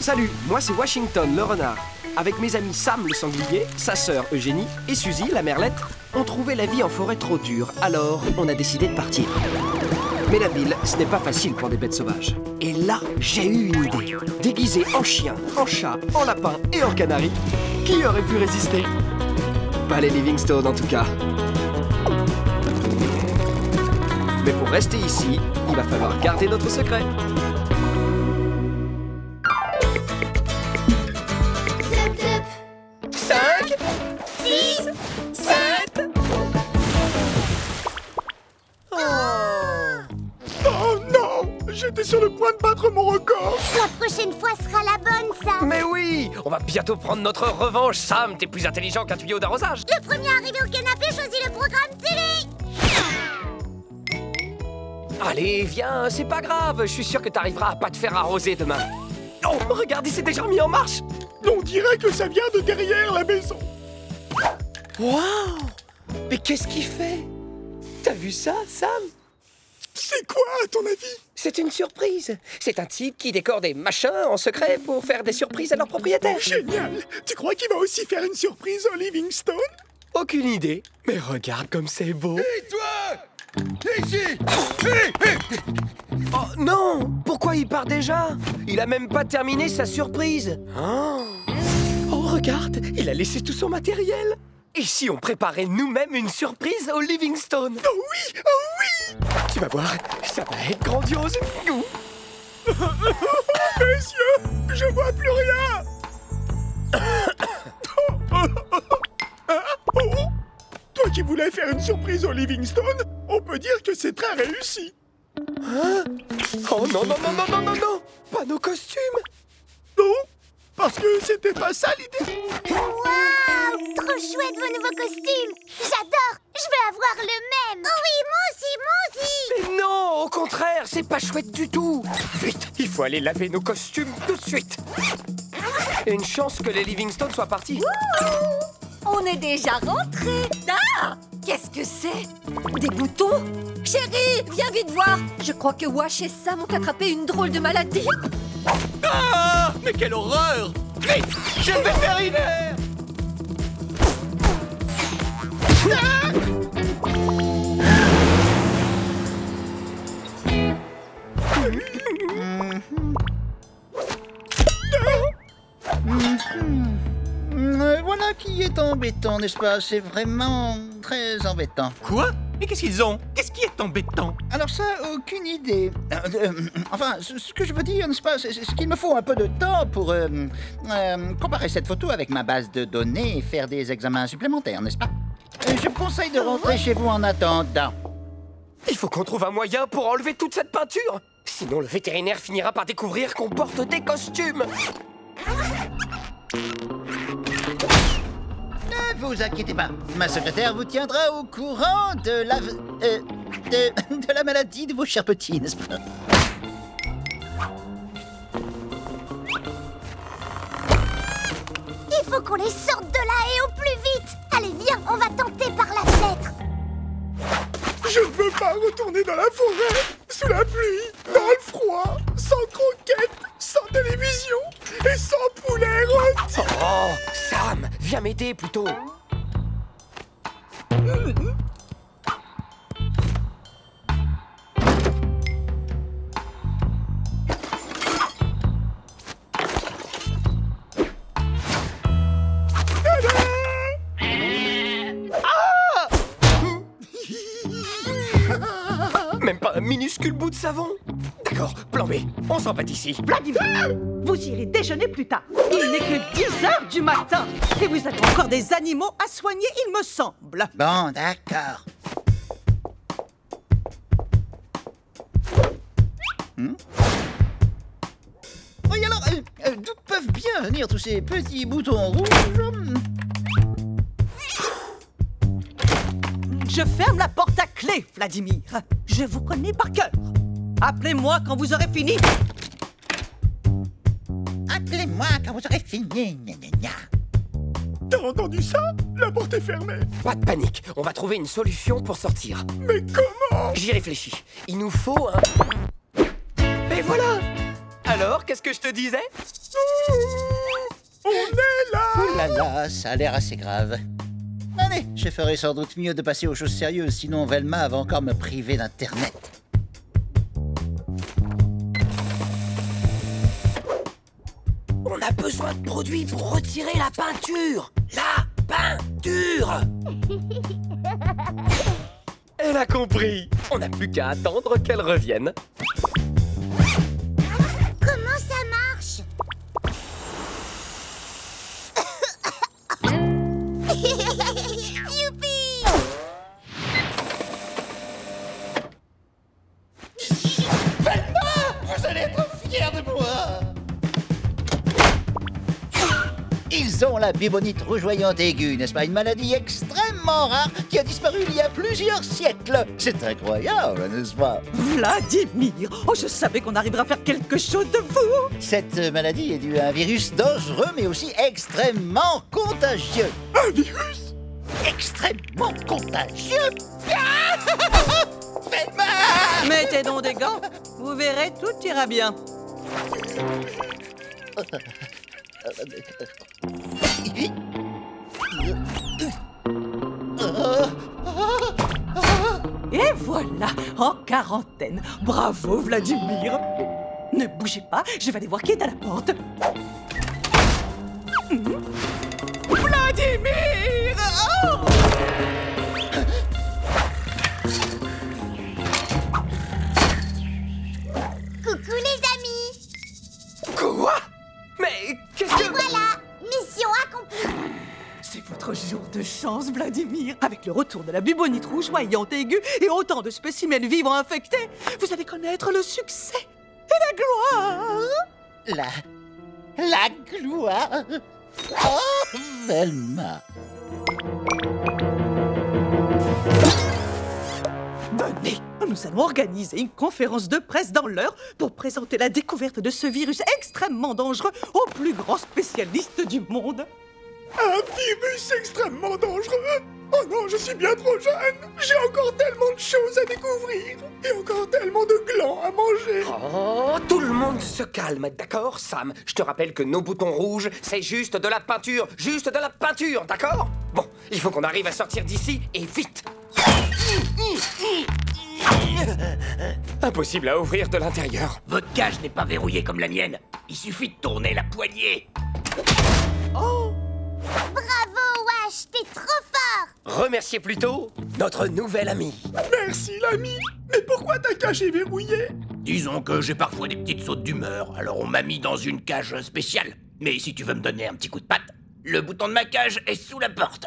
Salut, moi c'est Washington le renard. Avec mes amis Sam le sanglier, sa sœur Eugénie et Suzy la merlette, on trouvait la vie en forêt trop dure, alors on a décidé de partir. Mais la ville, ce n'est pas facile pour des bêtes sauvages. Et là, j'ai eu une idée. Déguisé en chien, en chat, en lapin et en canari, qui aurait pu résister? Pas les Livingstone en tout cas. Mais pour rester ici, il va falloir garder notre secret. J'étais sur le point de battre mon record. La prochaine fois sera la bonne, Sam. Mais oui, on va bientôt prendre notre revanche. Sam, t'es plus intelligent qu'un tuyau d'arrosage. Le premier arrivé au canapé choisit le programme télé. Allez, viens, c'est pas grave. Je suis sûr que t'arriveras à pas te faire arroser demain. Oh, regarde, il s'est déjà remis en marche. On dirait que ça vient de derrière la maison. Waouh! Mais qu'est-ce qu'il fait? T'as vu ça, Sam? C'est quoi, à ton avis? C'est une surprise. C'est un type qui décore des machins en secret pour faire des surprises à leurs propriétaires. Génial! Tu crois qu'il va aussi faire une surprise au Livingstone? Aucune idée. Mais regarde comme c'est beau. Hé, toi! Ici! Oh non! Pourquoi il part déjà? Il a même pas terminé sa surprise. Oh, regarde, il a laissé tout son matériel. Et si on préparait nous-mêmes une surprise au Livingstone? Oh oui! Oh oui! Tu vas voir, ça va être grandiose. Messieurs, je vois plus rien. Toi qui voulais faire une surprise au Livingstone, on peut dire que c'est très réussi. Hein? Oh non, non, non, non, non, non, non! Pas nos costumes! Non, parce que c'était pas ça l'idée. Waouh! Trop chouette vos nouveaux costumes. J'adore. Je veux avoir le même. Oh oui, moi aussi, moi aussi. Mais non, au contraire, c'est pas chouette du tout! Vite, il faut aller laver nos costumes tout de suite! Une chance que les Livingstone soient partis. On est déjà rentrés. Ah! Qu'est-ce que c'est? Des boutons? Chérie, viens vite voir. Je crois que Wash et Sam ont attrapé une drôle de maladie. Ah! Mais quelle horreur! Vite! Chez le vétérinaire! Voilà qui est embêtant, n'est-ce pas? C'est vraiment très embêtant. Quoi? Mais qu'est-ce qu'ils ont? Qu'est-ce qui est embêtant? Alors ça, aucune idée. Enfin, ce que je veux dire, n'est-ce pas, c'est qu'il me faut un peu de temps pour comparer cette photo avec ma base de données et faire des examens supplémentaires, n'est-ce pas? Je vous conseille de rentrer chez vous en attendant. Il faut qu'on trouve un moyen pour enlever toute cette peinture. Sinon, le vétérinaire finira par découvrir qu'on porte des costumes. Ne vous inquiétez pas, ma secrétaire vous tiendra au courant de la maladie de vos chers petits, n'est-ce pas? Il faut qu'on les sorte de là et au plus vite. Allez, viens, on va tenter par la fenêtre. Je ne veux pas retourner dans la forêt, sous la pluie, dans le froid, sans croquettes, sans télévision et sans poulet rôti. Oh, Sam, viens m'aider plutôt. Même pas un minuscule bout de savon. D'accord, plan B, on s'en va d'ici. Vladimir, vous irez déjeuner plus tard. Il n'est que 10 heures du matin. Et vous êtes encore des animaux à soigner, il me semble. Bon, d'accord. Oui, alors, d'où peuvent bien venir tous ces petits boutons rouges? Je ferme la porte à clé, Vladimir. Je vous connais par cœur. Appelez-moi quand vous aurez fini. Appelez-moi quand vous aurez fini. Gna, gna, gna. T'as entendu ça? La porte est fermée. Pas de panique, on va trouver une solution pour sortir. Mais comment? J'y réfléchis. Il nous faut un... Et voilà! Alors, qu'est-ce que je te disais? On est là! Oh là là, ça a l'air assez grave. Allez, je ferai sans doute mieux de passer aux choses sérieuses, sinon Velma va encore me priver d'Internet. On a besoin de produits pour retirer la peinture. La peinture. Elle a compris. On n'a plus qu'à attendre qu'elle revienne. Comment ça marche? Youpi! Vous allez être fiers de moi! Ils ont la bubonite rougeoyante aiguë, n'est-ce pas? Une maladie extrêmement rare qui a disparu il y a plusieurs siècles. C'est incroyable, n'est-ce pas? Vladimir! Oh, je savais qu'on arriverait à faire quelque chose de vous! Cette maladie est due à un virus dangereux, mais aussi extrêmement contagieux. Un virus? Extrêmement contagieux! Velma! Mettez donc des gants, vous verrez, tout ira bien. Et voilà, en quarantaine. Bravo, Vladimir. Ne bougez pas, je vais aller voir qui est à la porte. Vladimir! Oh! Coucou les amis! Quoi? Mais qu'est-ce que... Voilà, mission accomplie! C'est votre jour de chance, Vladimir. Avec le retour de la bubonite rougeoyante aiguë et autant de spécimens vivants infectés, vous allez connaître le succès et la gloire. La gloire! Oh, Velma! Venez, nous allons organiser une conférence de presse dans l'heure pour présenter la découverte de ce virus extrêmement dangereux au plus grand spécialiste du monde. Un virus extrêmement dangereux? Oh non, je suis bien trop jeune. J'ai encore tellement de choses à découvrir. Et encore tellement de glands à manger. Oh, tout le monde se calme, d'accord, Sam? Je te rappelle que nos boutons rouges, c'est juste de la peinture. Juste de la peinture, d'accord? Bon, il faut qu'on arrive à sortir d'ici, et vite. Impossible à ouvrir de l'intérieur. Votre cage n'est pas verrouillée comme la mienne. Il suffit de tourner la poignée. Bravo, Wash, t'es trop fort! Remerciez plutôt notre nouvel ami. Merci, l'ami. Mais pourquoi ta cage est verrouillée? Disons que j'ai parfois des petites sautes d'humeur, alors on m'a mis dans une cage spéciale. Mais si tu veux me donner un petit coup de patte, le bouton de ma cage est sous la porte.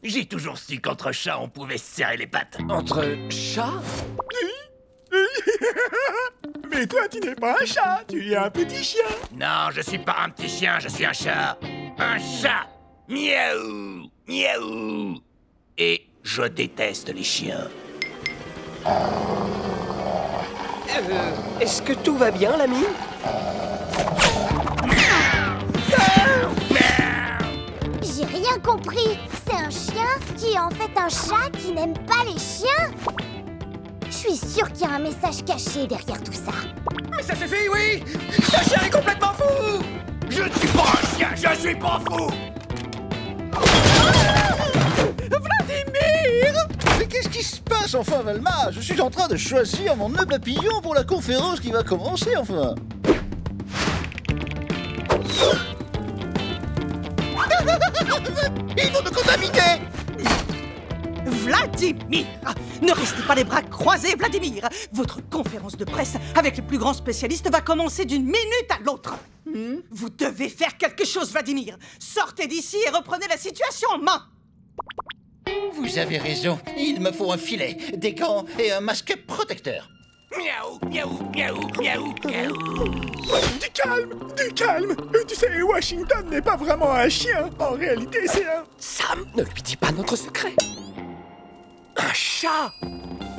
J'ai toujours su qu'entre chats, on pouvait se serrer les pattes. Entre chats? Mais toi, tu n'es pas un chat, tu es un petit chien. Non, je suis pas un petit chien, je suis un chat. Un chat. Miaou, miaou. Et je déteste les chiens. Est-ce que tout va bien, l'ami? J'ai rien compris. C'est un chien qui est en fait un chat qui n'aime pas les chiens? Je suis sûre qu'il y a un message caché derrière tout ça. Mais ça suffit, oui. Ce chien est complètement fou. Je ne suis pas un chien, je suis pas fou. Vladimir! Mais qu'est-ce qui se passe, enfin, Velma? Je suis en train de choisir mon nœud papillon pour la conférence qui va commencer, enfin. Ils vont me contaminer! Vladimir! Ne restez pas les bras croisés, Vladimir! Votre conférence de presse avec les plus grands spécialistes va commencer d'une minute à l'autre. Vous devez faire quelque chose, Vladimir! Sortez d'ici et reprenez la situation en main! Vous avez raison, il me faut un filet, des gants et un masque protecteur. Miaou, miaou, miaou, miaou, miaou. Du calme, du calme. Tu sais, Washington n'est pas vraiment un chien. En réalité, c'est un... Sam, ne lui dis pas notre secret. Un chat?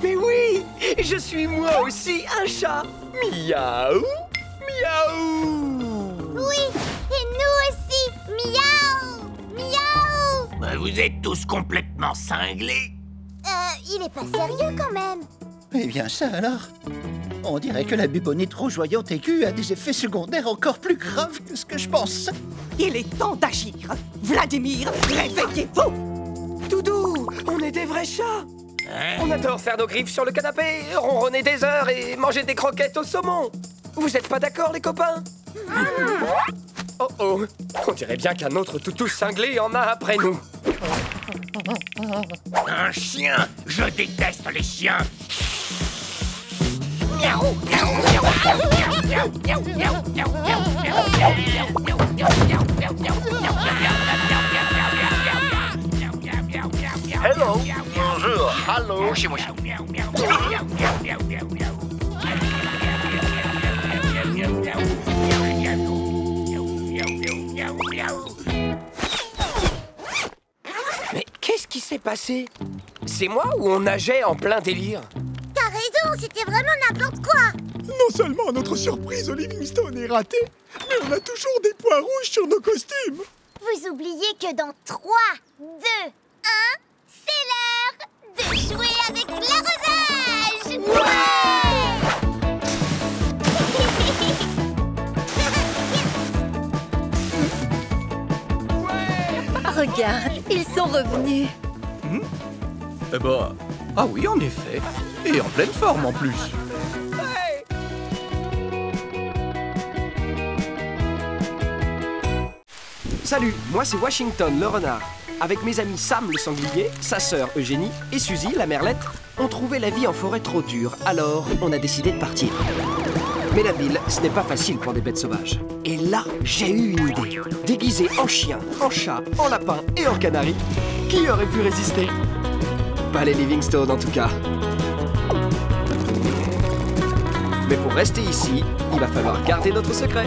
Mais oui, je suis moi aussi un chat. Miaou, miaou. Oui, et nous aussi. Miaou! Miaou! Vous êtes tous complètement cinglés. Il est pas sérieux quand même. Eh bien ça alors. On dirait que la bubonite rougeoyante aiguë a des effets secondaires encore plus graves que ce que je pensais. Il est temps d'agir. Vladimir, réveillez-vous. Doudou, on est des vrais chats. On adore faire nos griffes sur le canapé, ronronner des heures et manger des croquettes au saumon. Vous êtes pas d'accord, les copains? Oh oh, on dirait bien qu'un autre toutou cinglé en a après nous. Un chien! Je déteste les chiens! Miaou, miaou, miaou, miaou, miaou, miaou, miaou, miaou, Hello, bonjour, hello. Moshi, moshi. Mais qu'est-ce qui s'est passé? C'est moi ou on nageait en plein délire? T'as raison, c'était vraiment n'importe quoi. Non seulement notre surprise au Livingstone est ratée, mais on a toujours des points rouges sur nos costumes. Vous oubliez que dans 3, 2, 1, c'est l'heure de jouer avec l'arrosage. Regarde, ils sont revenus. Eh ben, ah oui, en effet. Et en pleine forme en plus. Salut, moi c'est Washington le renard. Avec mes amis Sam le sanglier, sa sœur Eugénie et Suzy la merlette, on trouvait la vie en forêt trop dure, alors on a décidé de partir. Mais la ville, ce n'est pas facile pour des bêtes sauvages. Et là, j'ai eu une idée. Déguisé en chien, en chat, en lapin et en canari, qui aurait pu résister? Pas les Livingstone en tout cas. Mais pour rester ici, il va falloir garder notre secret.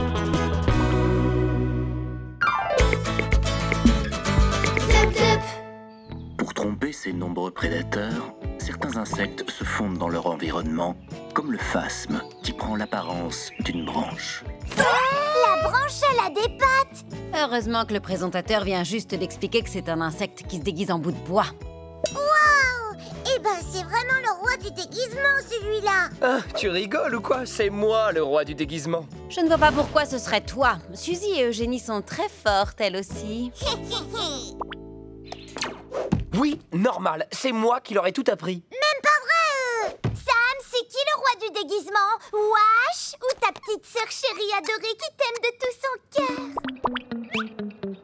Pour tromper ces nombreux prédateurs, certains insectes se fondent dans leur environnement, comme le phasme, qui prend l'apparence d'une branche. La branche, elle a des pattes. Heureusement que le présentateur vient juste d'expliquer que c'est un insecte qui se déguise en bout de bois. Waouh! Eh ben, c'est vraiment le roi du déguisement, celui-là. Ah, tu rigoles ou quoi? C'est moi le roi du déguisement. Je ne vois pas pourquoi ce serait toi. Suzy et Eugénie sont très fortes, elles aussi. Oui, normal, c'est moi qui leur ai tout appris. Même pas vrai. Sam, c'est qui le roi du déguisement? Wash ou ta petite sœur chérie adorée qui t'aime de tout son cœur?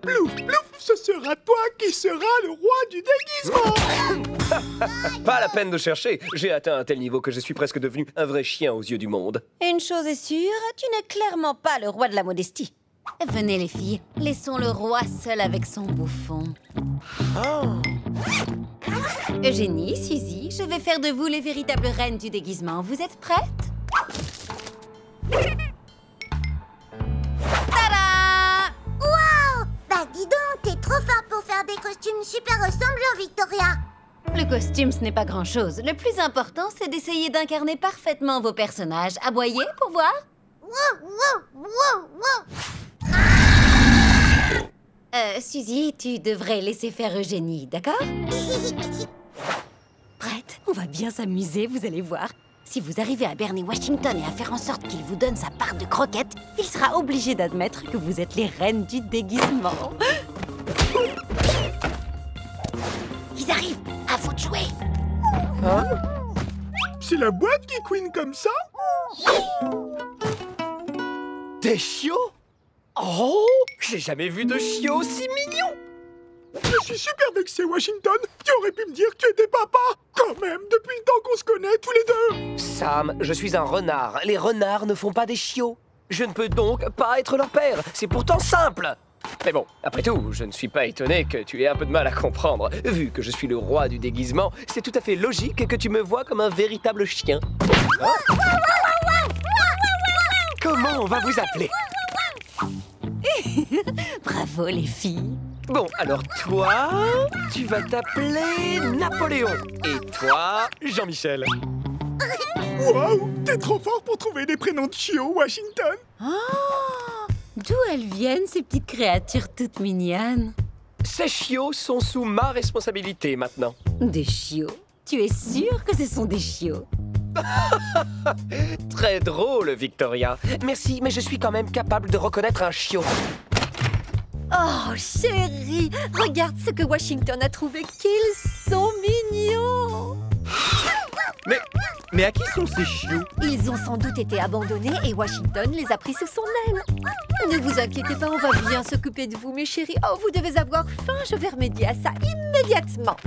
Plouf, plouf, ce sera toi qui seras le roi du déguisement. Pas la peine de chercher, j'ai atteint un tel niveau que je suis presque devenu un vrai chien aux yeux du monde. Une chose est sûre, tu n'es clairement pas le roi de la modestie. Venez les filles, laissons le roi seul avec son bouffon. Eugénie, Suzy, je vais faire de vous les véritables reines du déguisement. Vous êtes prêtes? Tada! Waouh! Bah dis donc, t'es trop fort pour faire des costumes super ressemblants, Victoria. Le costume, ce n'est pas grand-chose. Le plus important, c'est d'essayer d'incarner parfaitement vos personnages. Aboyez pour voir? Wow, wow, wow, wow. Suzy, tu devrais laisser faire Eugénie, d'accord? Prête? On va bien s'amuser, vous allez voir. Si vous arrivez à berner Washington et à faire en sorte qu'il vous donne sa part de croquettes, il sera obligé d'admettre que vous êtes les reines du déguisement. Ils arrivent! À vous de jouer! C'est la boîte qui couine comme ça? Des chiots? Oh! J'ai jamais vu de chiots aussi mignons! Je suis super vexé, Washington. Tu aurais pu me dire que tu étais papa. Quand même, depuis le temps qu'on se connaît tous les deux. Sam, je suis un renard. Les renards ne font pas des chiots. Je ne peux donc pas être leur père. C'est pourtant simple. Mais bon, après tout, je ne suis pas étonné que tu aies un peu de mal à comprendre. Vu que je suis le roi du déguisement, c'est tout à fait logique que tu me vois comme un véritable chien. Hein? Comment on va vous appeler? Bravo les filles! Bon, alors toi, tu vas t'appeler Napoléon. Et toi, Jean-Michel. Waouh, t'es trop fort pour trouver des prénoms de chiots, Washington. Oh! D'où elles viennent, ces petites créatures toutes mignonnes? Ces chiots sont sous ma responsabilité maintenant. Des chiots? Tu es sûr que ce sont des chiots? Très drôle, Victoria. Merci, mais je suis quand même capable de reconnaître un chiot. Oh, chérie, regarde ce que Washington a trouvé. Qu'ils sont mignons! Mais à qui sont ces chiots? Ils ont sans doute été abandonnés et Washington les a pris sous son aile. Ne vous inquiétez pas, on va bien s'occuper de vous, mes chéris. Oh, vous devez avoir faim, je vais remédier à ça immédiatement.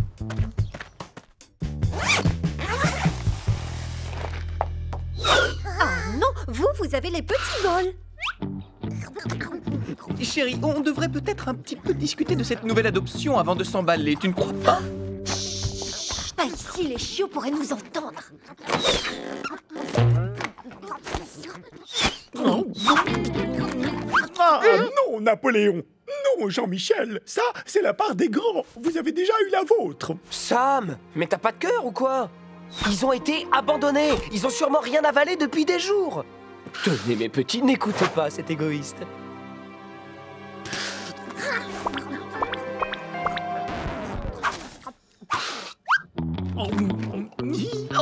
Oh non, vous avez les petits bols. Chérie, on devrait peut-être un petit peu discuter de cette nouvelle adoption avant de s'emballer, tu ne crois pas? Pas ici, les chiots pourraient nous entendre. Ah non, Napoléon! Non, Jean-Michel! Ça, c'est la part des grands. Vous avez déjà eu la vôtre. Sam, mais t'as pas de cœur ou quoi? Ils ont été abandonnés. Ils ont sûrement rien avalé depuis des jours. Tenez, mes petits, n'écoutez pas cet égoïste.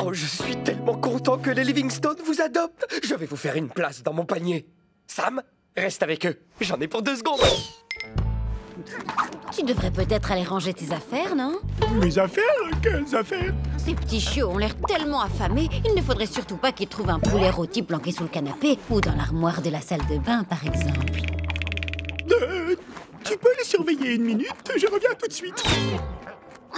Oh, je suis tellement content que les Livingstone vous adoptent. Je vais vous faire une place dans mon panier. Sam, reste avec eux. J'en ai pour 2 secondes. Tu devrais peut-être aller ranger tes affaires, non? Mes affaires? Quelles affaires? Ces petits chiots ont l'air tellement affamés, il ne faudrait surtout pas qu'ils trouvent un poulet rôti planqué sous le canapé ou dans l'armoire de la salle de bain, par exemple. Tu peux les surveiller 1 minute? Je reviens tout de suite.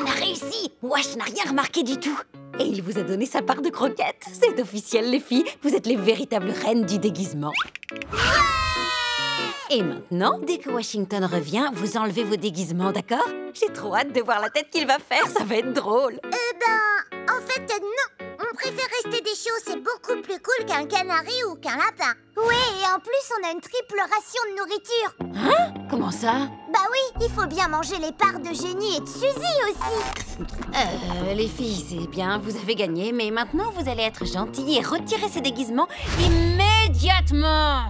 On a réussi! Wash n'a rien remarqué du tout. Et il vous a donné sa part de croquettes. C'est officiel, les filles. Vous êtes les véritables reines du déguisement. Et maintenant, dès que Washington revient, vous enlevez vos déguisements, d'accord? J'ai trop hâte de voir la tête qu'il va faire, ça va être drôle. En fait, non. On préfère rester des chiots, c'est beaucoup plus cool qu'un canari ou qu'un lapin. Oui, et en plus, on a une triple ration de nourriture. Hein? Comment ça? Bah oui, il faut bien manger les parts de Jenny et de Suzy aussi. Les filles, c'est bien, vous avez gagné, mais maintenant vous allez être gentilles et retirer ces déguisements immédiatement.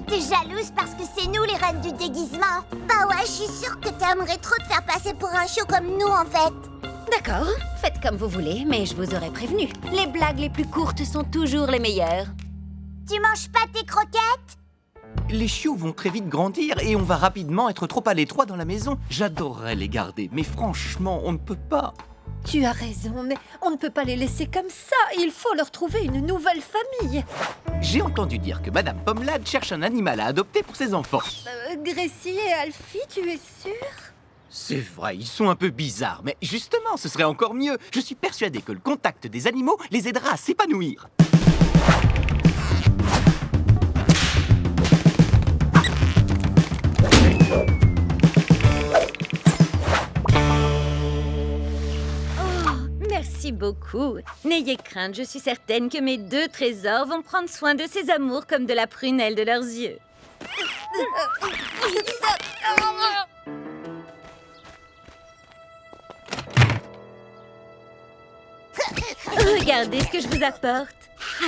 T'es jalouse parce que c'est nous les reines du déguisement. Bah ouais, je suis sûre que t'aimerais trop te faire passer pour un chiot comme nous en fait. D'accord, faites comme vous voulez, mais je vous aurais prévenu. Les blagues les plus courtes sont toujours les meilleures. Tu manges pas tes croquettes? Les chiots vont très vite grandir et on va rapidement être trop à l'étroit dans la maison. J'adorerais les garder, mais franchement, on ne peut pas. Tu as raison, mais on ne peut pas les laisser comme ça. Il faut leur trouver une nouvelle famille. J'ai entendu dire que Madame Pomelade cherche un animal à adopter pour ses enfants. Gracie et Alfie, tu es sûre? C'est vrai, ils sont un peu bizarres, mais justement, ce serait encore mieux. Je suis persuadée que le contact des animaux les aidera à s'épanouir. Merci beaucoup. N'ayez crainte, je suis certaine que mes 2 trésors vont prendre soin de ces amours comme de la prunelle de leurs yeux. Regardez ce que je vous apporte.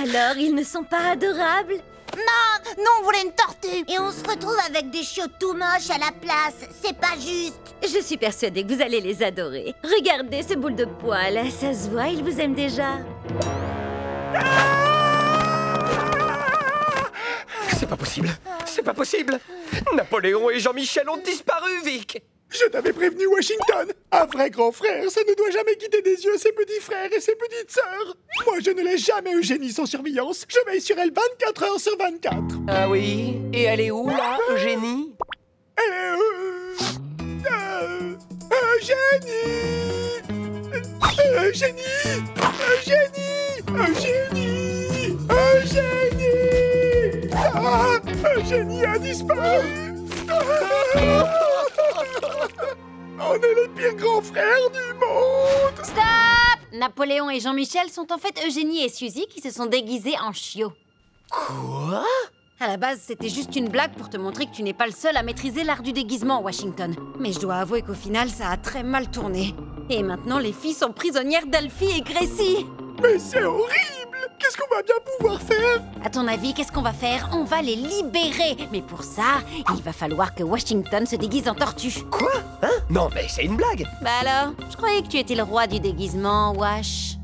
Alors, ils ne sont pas adorables? Non, nous on voulait une tortue. Et on se retrouve avec des chiots tout moches à la place. C'est pas juste. Je suis persuadée que vous allez les adorer. Regardez ce boule de poil, ça se voit, il vous aime déjà. C'est pas possible. C'est pas possible. Napoléon et Jean-Michel ont disparu, Vic. Je t'avais prévenu, Washington. Un vrai grand frère, ça ne doit jamais quitter des yeux ses petits frères et ses petites sœurs. Moi, je ne laisse jamais Eugénie sans surveillance. Je veille sur elle 24 heures sur 24. Ah oui? Et elle est où, là, Eugénie? Eugénie! Ah, Eugénie a disparu. On est les pires grands frères du monde. Stop! Napoléon et Jean-Michel sont en fait Eugénie et Suzy qui se sont déguisés en chiots. Quoi? À la base, c'était juste une blague pour te montrer que tu n'es pas le seul à maîtriser l'art du déguisement, Washington. Mais je dois avouer qu'au final, ça a très mal tourné. Et maintenant, les filles sont prisonnières d'Alfie et Gracie. Mais c'est horrible! Qu'est-ce qu'on va bien pouvoir faire? À ton avis, qu'est-ce qu'on va faire? On va les libérer. Mais pour ça, il va falloir que Washington se déguise en tortue. Quoi? Hein? Non, mais c'est une blague. Bah alors, je croyais que tu étais le roi du déguisement, Wash.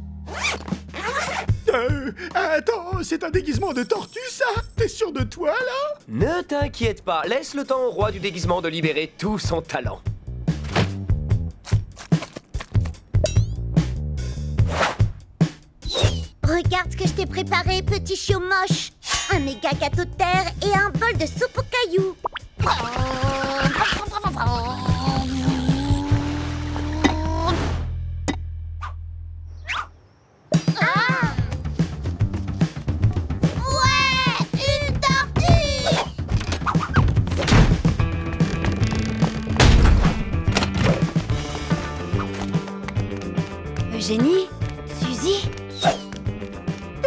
Attends, c'est un déguisement de tortue, ça? T'es sûr de toi, là? Ne t'inquiète pas, laisse le temps au roi du déguisement de libérer tout son talent. Regarde ce que je t'ai préparé, petit chiot moche. Un méga gâteau de terre et un bol de soupe aux cailloux. Ah! Ouais, une tortue! Eugénie? Suzy?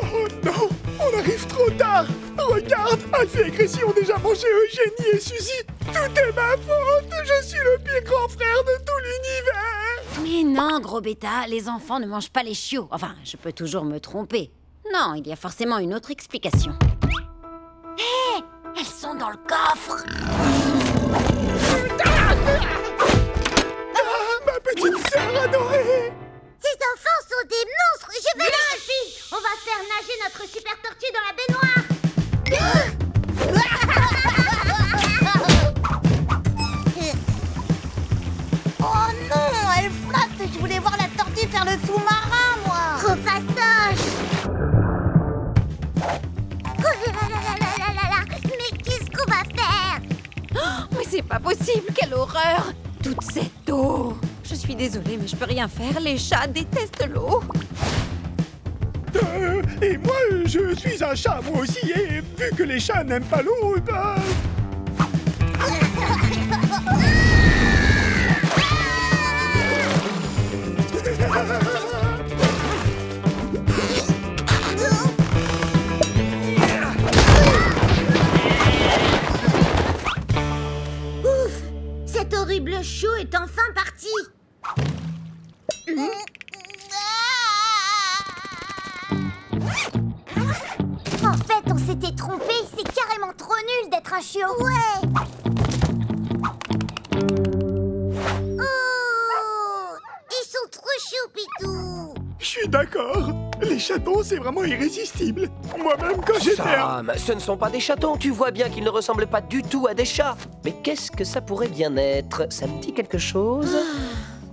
Oh non, on arrive trop tard. Regarde, Alfie et Gracie ont déjà mangé Eugénie et Suzy. Tout est ma faute. Je suis le pire grand frère de tout l'univers. Mais non, gros bêta, les enfants ne mangent pas les chiots. Enfin, je peux toujours me tromper. Non, il y a forcément une autre explication. Hé, elles sont dans le coffre. Ah, ma petite sœur adorée. Ces enfants sont des monstres. Je vais là, Alfie. On va faire nager notre super tortue dans la baignoire. Oh non, elle flotte. Je voulais voir la tortue faire le sous-marin, moi. Trop fastoche. Oh là là là là là là. Mais qu'est-ce qu'on va faire? Mais c'est pas possible, quelle horreur! Toute cette eau! Je suis désolée, mais je peux rien faire. Les chats détestent l'eau. Et moi, je suis un chat, moi aussi. Et vu que les chats n'aiment pas l'eau, bah... Ouf! Cet horrible chiot est enfin parti. En fait, on s'était trompé. C'est carrément trop nul d'être un chiot. Ouais. Oh! Ils sont trop chauds, Pitou. Je suis d'accord. Les chatons, c'est vraiment irrésistible. Moi-même, quand j'étais... Sam, ce ne sont pas des chatons, tu vois bien qu'ils ne ressemblent pas du tout à des chats. Mais qu'est-ce que ça pourrait bien être? Ça me dit quelque chose?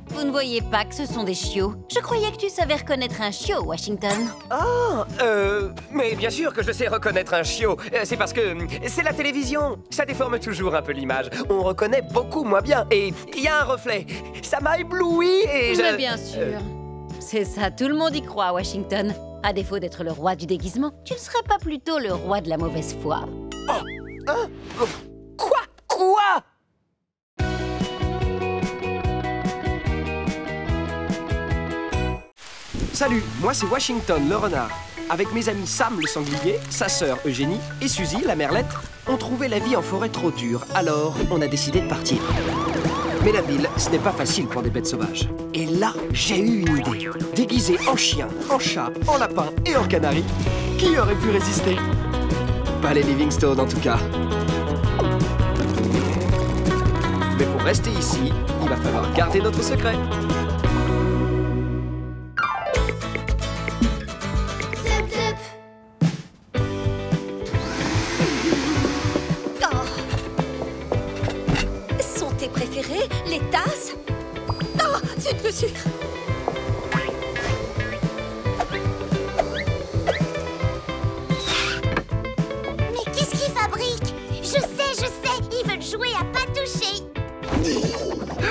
Vous ne voyez pas que ce sont des chiots? Je croyais que tu savais reconnaître un chiot, Washington. Ah, mais bien sûr que je sais reconnaître un chiot. C'est parce que c'est la télévision. Ça déforme toujours un peu l'image. On reconnaît beaucoup moins bien. Et il y a un reflet. Ça m'a ébloui et Mais bien sûr. C'est ça, tout le monde y croit, Washington. À défaut d'être le roi du déguisement, tu ne serais pas plutôt le roi de la mauvaise foi. Oh, hein? Quoi? Salut, moi c'est Washington le renard. Avec mes amis Sam le sanglier, sa sœur Eugénie et Suzy la merlette, on trouvait la vie en forêt trop dure, alors on a décidé de partir. Mais la ville, ce n'est pas facile pour des bêtes sauvages. Et là, j'ai eu une idée. Déguisé en chien, en chat, en lapin et en canari, qui aurait pu résister? Pas les Livingstone en tout cas. Mais pour rester ici, il va falloir garder notre secret. Préférés, les tasses. Oh, zut le sucre. Mais qu'est-ce qu'ils fabriquent? Je sais, ils veulent jouer à pas toucher.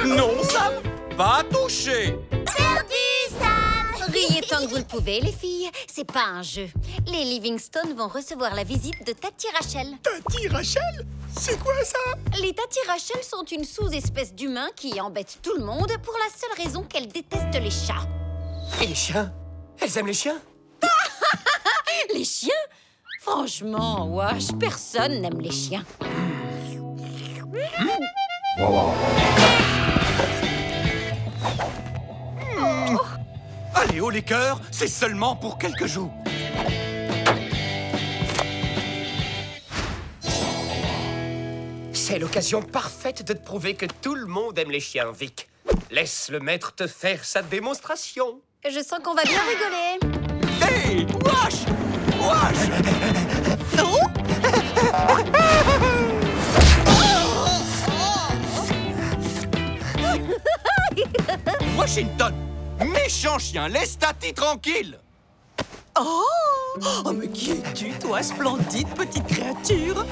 Non, Sam, pas toucher. Perdu, Sam. Riez tant que vous le pouvez, les filles. C'est pas un jeu. Les Livingstone vont recevoir la visite de Tati Rachel. Tati Rachel? C'est quoi ça? Les Tati Rachel sont une sous-espèce d'humains qui embêtent tout le monde pour la seule raison qu'elles détestent les chats. Et les chiens? Elles aiment les chiens? Les chiens? Franchement, wesh, personne n'aime les chiens. Allez, haut les cœurs, c'est seulement pour quelques jours. C'est l'occasion parfaite de te prouver que tout le monde aime les chiens, Vic. Laisse le maître te faire sa démonstration. Je sens qu'on va bien rigoler. Hey! Allez, Wash! Wash! Washington! Méchant chien, laisse Tati tranquille! Oh, mais qui es-tu, toi, splendide petite créature?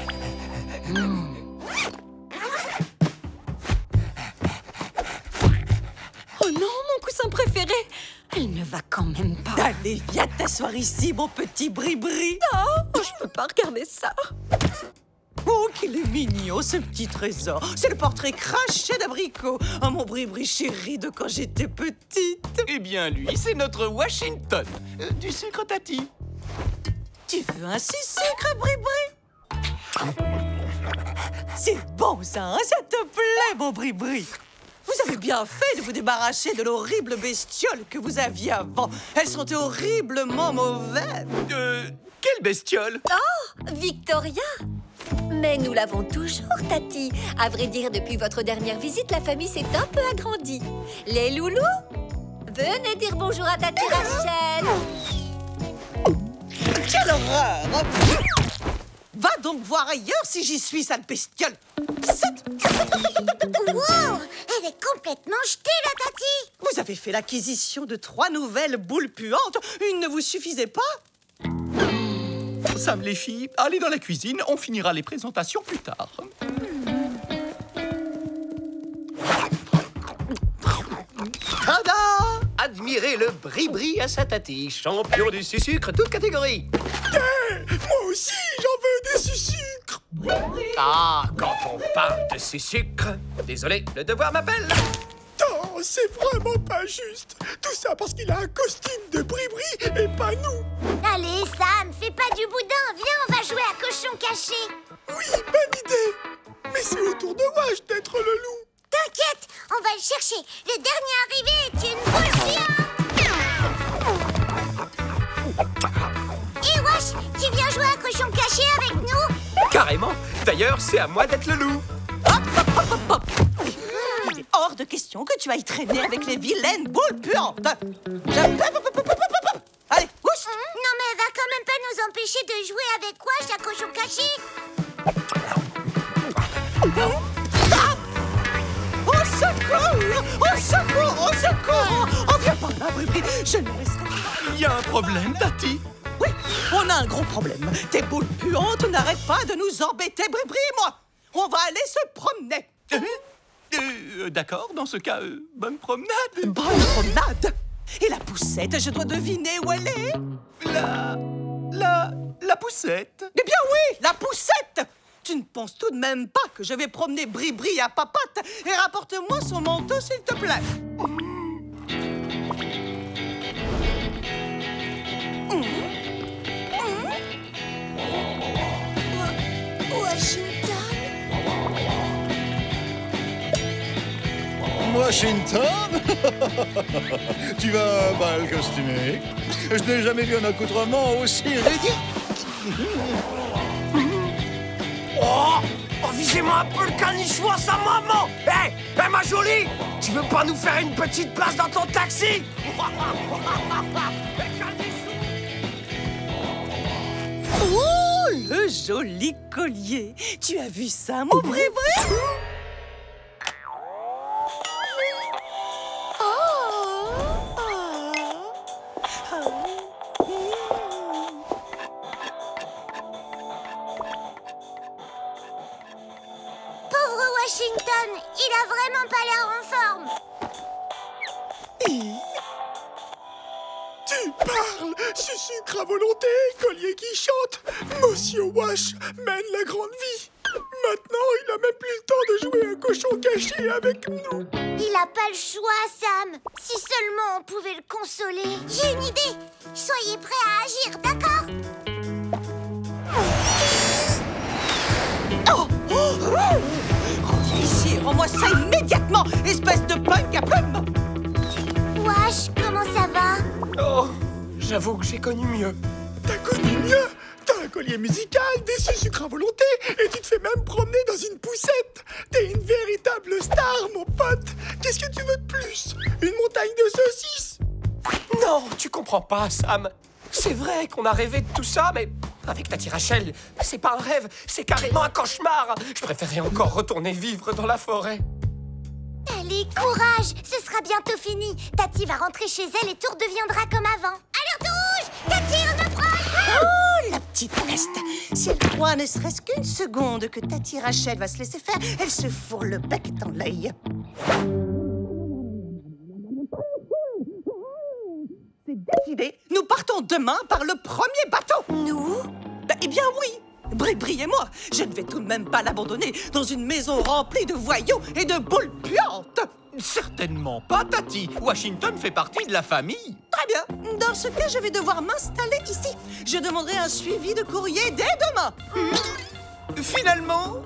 Oh non, mon coussin préféré! Elle ne va quand même pas. Allez, viens t'asseoir ici, mon petit bri-bri. Oh, je peux pas regarder ça. Oh, qu'il est mignon, ce petit trésor. C'est le portrait craché d'abricot. Oh, mon bri-bri chéri de quand j'étais petite. Eh bien, lui, c'est notre Washington. Du sucre, Tati. Tu veux un sucre, bri-bri? C'est bon, ça, hein? Ça te plaît, mon bri-bri? Vous avez bien fait de vous débarrasser de l'horrible bestiole que vous aviez avant. Elles sont horriblement mauvaises. Quelle bestiole? Oh, Victoria! Mais nous l'avons toujours, Tati. À vrai dire, depuis votre dernière visite, la famille s'est un peu agrandie. Les loulous, venez dire bonjour à Tati Rachel. Quelle horreur! Va donc voir ailleurs si j'y suis, sale bestiole. Wow! Elle est complètement jetée, la Tati! Vous avez fait l'acquisition de 3 nouvelles boules puantes. Une ne vous suffisait pas? Sam, les filles, allez dans la cuisine, on finira les présentations plus tard. Tada! Admirez le bri-bri à sa Tati, champion du sucre, toute catégorie. Moi aussi, j'en veux des sucres. Ah, quand on parle de sucre, désolé, le devoir m'appelle. Non, c'est vraiment pas juste. Tout ça parce qu'il a un costume de bri-bri et pas nous. Allez, Sam, fais pas du boudin. Viens, on va jouer à cochon caché. Oui, bonne idée. Mais c'est au tour de Wash d'être le loup. T'inquiète, on va le chercher. Le dernier arrivé est une boule géante. Et Wash, tu viens jouer à cochon caché avec nous? Carrément. D'ailleurs, c'est à moi d'être le loup. Il est hors de question que tu ailles traîner avec les vilaines boules puantes. Allez, pousse. Non, mais elle va quand même pas nous empêcher de jouer avec Wash à cochon caché. Au secours! Au secours! Au secours! Oh, viens par là, bri-bri. Je ne laisserai pas. Il y a un problème, Tati? Oui, on a un gros problème. Tes boules puantes n'arrêtent pas de nous embêter, bri-bri et moi. On va aller se promener. D'accord, dans ce cas, bonne promenade. Bonne promenade. Et la poussette, je dois deviner où elle est. La poussette. Eh bien oui, la poussette. Tu ne penses tout de même pas que je vais promener Bri-Bri à papatte? Et rapporte-moi son manteau, s'il te plaît. Washington? Tu vas mal costumé. Je n'ai jamais vu un accoutrement aussi ridicule. Oh, visez-moi un peu le canichou à sa maman. Hé, ma jolie, tu veux pas nous faire une petite place dans ton taxi? Oh, le joli collier. Tu as vu ça, mon Bri-Bri? Washington, il a vraiment pas l'air en forme. Tu parles, sucre à volonté, collier qui chante. Monsieur Wash mène la grande vie. Maintenant, il a même plus le temps de jouer à cochon caché avec nous. Il a pas le choix, Sam. Si seulement on pouvait le consoler. J'ai une idée. Soyez prêts à agir, d'accord? Reviens ici, rends-moi ça immédiatement, espèce de punk à plumes. Wash, comment ça va? Oh, j'avoue que j'ai connu mieux. T'as connu mieux? T'as un collier musical, des sucres à volonté, et tu te fais même promener dans une poussette. T'es une véritable star, mon pote. Qu'est-ce que tu veux de plus? Une montagne de saucisses? Non, tu comprends pas, Sam. C'est vrai qu'on a rêvé de tout ça, mais avec Tati Rachel, c'est pas un rêve, c'est carrément un cauchemar. Je préférais encore retourner vivre dans la forêt. Allez, courage, ce sera bientôt fini. Tati va rentrer chez elle et tout redeviendra comme avant. Alerte rouge! Tati, on approche! Oh, la petite peste! Si elle croit ne serait-ce qu'une seconde que Tati Rachel va se laisser faire, elle se fourre le bec dans l'œil. C'est décidé. Nous partons demain par le premier bateau. Nous? Eh bien oui. Bri-Bri et moi, je ne vais tout de même pas l'abandonner dans une maison remplie de voyous et de boules puantes. Certainement pas, Tati. Washington fait partie de la famille. Très bien. Dans ce cas, je vais devoir m'installer ici. Je demanderai un suivi de courrier dès demain. Finalement,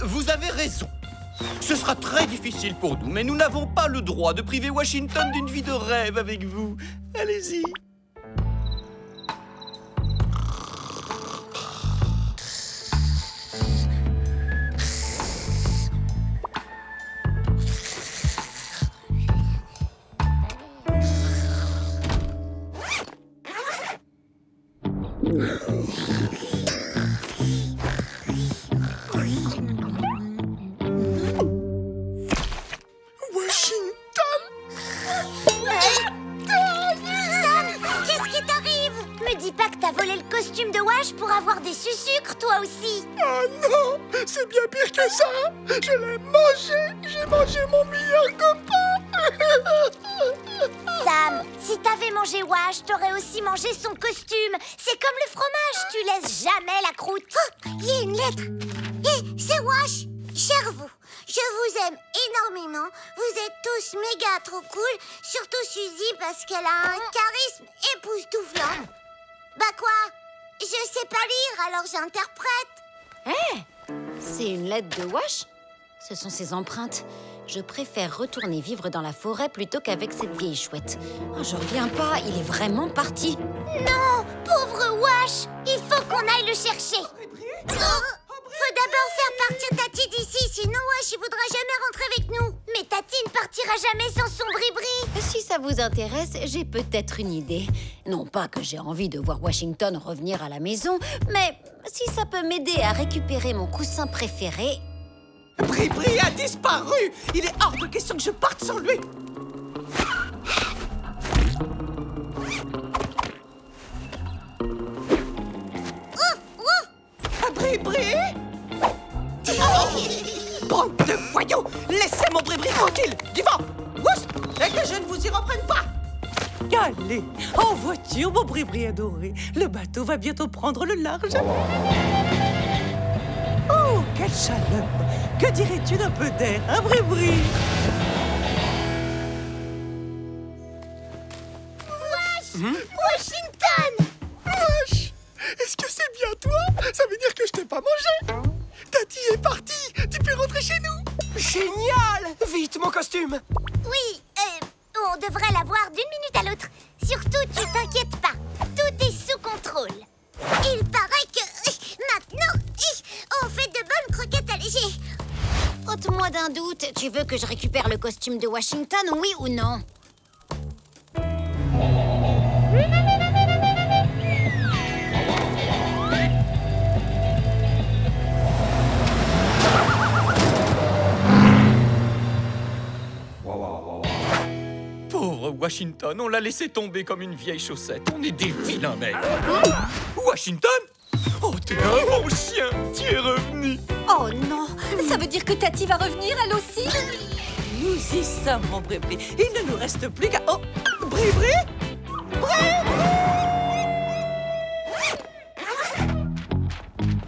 vous avez raison. Ce sera très difficile pour nous, mais nous n'avons pas le droit de priver Washington d'une vie de rêve avec vous. Allez-y. Pour avoir des sucres, toi aussi. Oh non, c'est bien pire que ça. Je l'ai mangé. J'ai mangé mon meilleur copain. Sam, si t'avais mangé Wash, t'aurais aussi mangé son costume. C'est comme le fromage, tu laisses jamais la croûte. Oh, il y a une lettre. Hé, c'est Wash. Cher vous, je vous aime énormément. Vous êtes tous méga trop cool. Surtout Suzy parce qu'elle a un charisme époustouflant. Bah quoi? Je sais pas lire, alors j'interprète. Hé, c'est une lettre de Wash? Ce sont ses empreintes. Je préfère retourner vivre dans la forêt plutôt qu'avavec cette vieille chouette. Oh, je reviens pas, il est vraiment parti. Non, pauvre Wash. Il faut qu'on aille le chercher. Faut d'abord faire partir Tati d'ici, sinon Wash il voudra jamais rentrer avec nous. Mais Tati ne partira jamais sans son Bri-Bri. Si ça vous intéresse, j'ai peut-être une idée. Non pas que j'ai envie de voir Washington revenir à la maison, mais si ça peut m'aider à récupérer mon coussin préféré... Bri-Bri a disparu. Il est hors de question que je parte sans lui. Bri-Bri! Bande de voyous! Laissez mon Bri-Bri tranquille! Du vent! Oups! Et que je ne vous y reprenne pas! Allez, en voiture, mon Bri-Bri adoré. Le bateau va bientôt prendre le large. Oh, quelle chaleur! Que dirais-tu d'un peu d'air, hein, Bri-Bri? Washington! Wesh! Est-ce que c'est bien toi? Ça veut dire que je t'ai pas mangé. Tati est partie. Tu peux rentrer chez nous. Génial! Vite, mon costume! Oui, on devrait l'avoir d'une minute à l'autre. Surtout, tu t'inquiètes pas. Tout est sous contrôle. Il paraît que maintenant, on fait de bonnes croquettes allégées. Ôte-moi d'un doute, tu veux que je récupère le costume de Washington, oui ou non? Pauvre Washington, on l'a laissé tomber comme une vieille chaussette. On est des vilains mecs. Washington? Oh, t'es un bon chien. Tu es revenu. Oh non, ça veut dire que Tati va revenir, elle aussi? Nous y sommes, mon Bri-Bri. Il ne nous reste plus qu'à... Oh, Bri-Bri?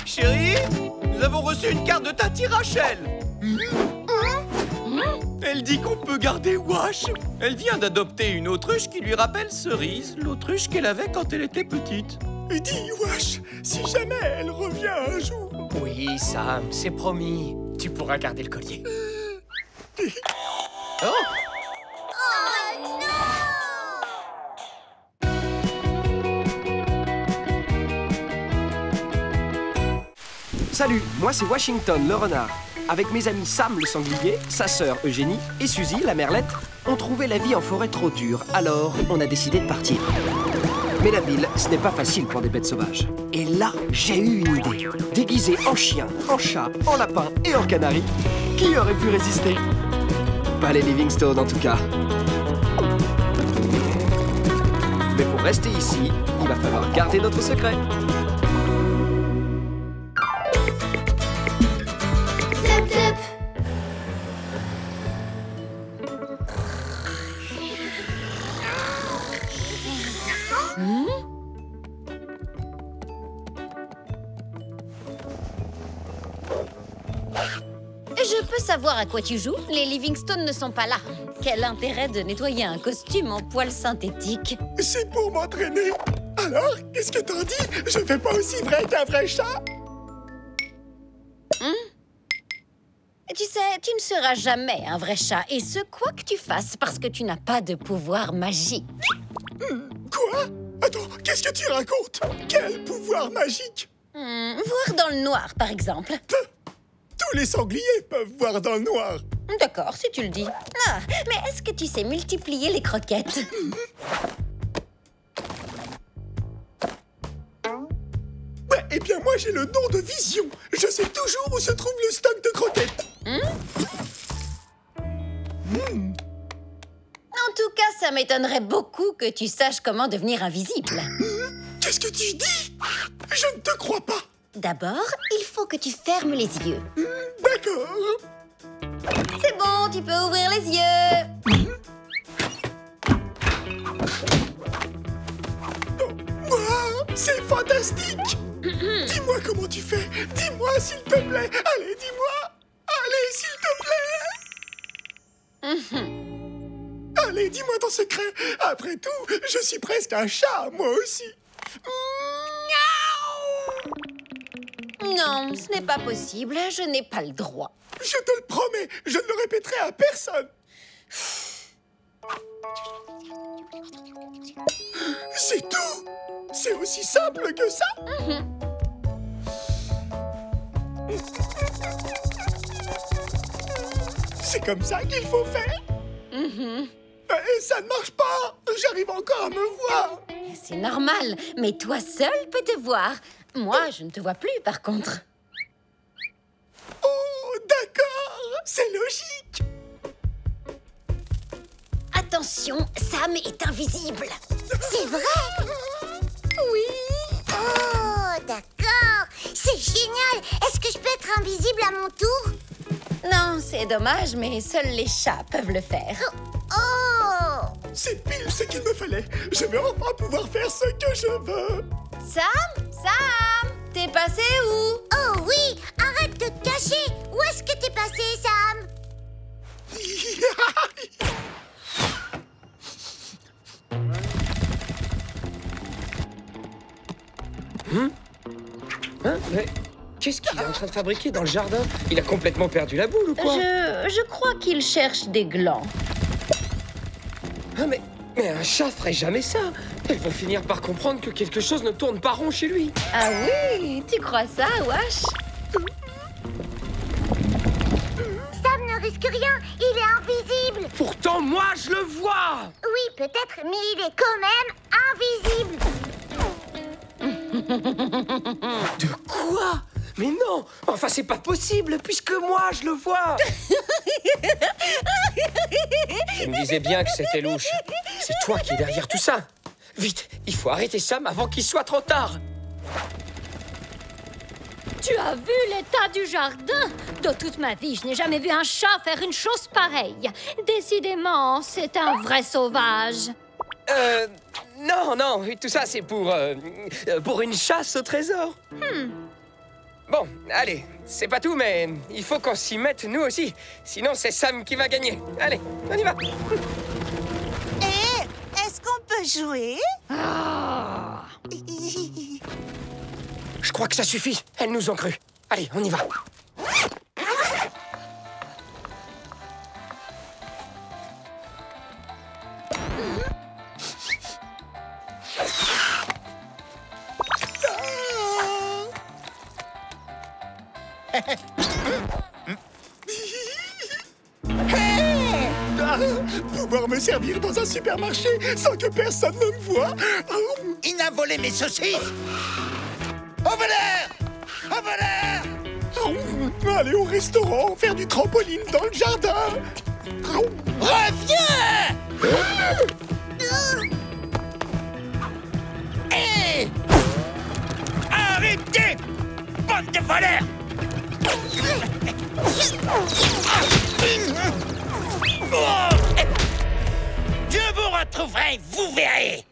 Chérie, nous avons reçu une carte de Tati Rachel. Elle dit qu'on peut garder Wash. Elle vient d'adopter une autruche qui lui rappelle Cerise, l'autruche qu'elle avait quand elle était petite. Dis, Wash, si jamais elle revient un jour... Oui, Sam, c'est promis. Tu pourras garder le collier. Oh! Oh non! Salut, moi c'est Washington le renard. Avec mes amis Sam le sanglier, sa sœur Eugénie et Suzy la merlette, on trouvait la vie en forêt trop dure. Alors, on a décidé de partir. Mais la ville, ce n'est pas facile pour des bêtes sauvages. Et là, j'ai eu une idée. Déguisé en chien, en chat, en lapin et en canari, qui aurait pu résister? Pas les Livingstone en tout cas. Mais pour rester ici, il va falloir garder notre secret. Je peux savoir à quoi tu joues? Les Livingstone ne sont pas là. Quel intérêt de nettoyer un costume en poils synthétiques? C'est pour m'entraîner. Alors, qu'est-ce que t'en dis? Je fais pas aussi vrai qu'un vrai chat? Tu sais, tu ne seras jamais un vrai chat, et ce quoi que tu fasses, parce que tu n'as pas de pouvoir magique. Quoi? Attends, qu'est-ce que tu racontes? Quel pouvoir magique? Voir dans le noir, par exemple. Tous les sangliers peuvent voir dans le noir. D'accord, si tu le dis. Ah, mais est-ce que tu sais multiplier les croquettes? Ouais, eh bien moi j'ai le don de vision. Je sais toujours où se trouve le stock de croquettes. En tout cas, ça m'étonnerait beaucoup que tu saches comment devenir invisible. Qu'est-ce que tu dis? Je ne te crois pas. D'abord, il faut que tu fermes les yeux. D'accord. C'est bon, tu peux ouvrir les yeux. Wow, c'est fantastique. Dis-moi comment tu fais. Dis-moi s'il te plaît. Allez, dis-moi. Allez, s'il te plaît. Allez, dis-moi ton secret. Après tout, je suis presque un chat, moi aussi. Non, ce n'est pas possible. Je n'ai pas le droit. Je te le promets, je ne le répéterai à personne. C'est tout. C'est aussi simple que ça. C'est comme ça qu'il faut faire. Et ça ne marche pas. J'arrive encore à me voir. C'est normal, mais toi seul peux te voir. Moi, je ne te vois plus, par contre. Oh, d'accord. C'est logique. Attention, Sam est invisible. C'est vrai? Oui. Oh, d'accord. C'est génial. Est-ce que je peux être invisible à mon tour? Non, c'est dommage, mais seuls les chats peuvent le faire. Oh! C'est pile ce qu'il me fallait. Je vais enfin pouvoir faire ce que je veux. Sam? Sam? T'es passé où? Oh oui! Arrête de te cacher! Où est-ce que t'es passé, Sam? Mais qu'est-ce qu'il est en train de fabriquer dans le jardin? Il a complètement perdu la boule ou quoi? Je crois qu'il cherche des glands. Ah, mais un chat ferait jamais ça. Elles vont finir par comprendre que quelque chose ne tourne pas rond chez lui. Ah oui? Tu crois ça, Wash? Sam ne risque rien. Il est invisible. Pourtant, moi, je le vois. Oui, peut-être, mais il est quand même invisible. De quoi? Mais non! Enfin, c'est pas possible, puisque moi, je le vois! Je me disais bien que c'était louche. C'est toi qui es derrière tout ça. Vite, il faut arrêter Sam avant qu'il soit trop tard. Tu as vu l'état du jardin? De toute ma vie, je n'ai jamais vu un chat faire une chose pareille. Décidément, c'est un vrai sauvage. Non, tout ça, c'est pour une chasse au trésor. Bon, allez, c'est pas tout, mais il faut qu'on s'y mette nous aussi. Sinon, c'est Sam qui va gagner. Allez, on y va. Est-ce qu'on peut jouer? Je crois que ça suffit. Elles nous ont cru. Allez, on y va. Pouvoir me servir dans un supermarché sans que personne ne me voie. Il a volé mes saucisses. Au voleur! Au voleur! Aller au restaurant, faire du trampoline dans le jardin. Reviens! Hé! Arrêtez! Bande de voleurs! Je vous retrouverai, vous verrez!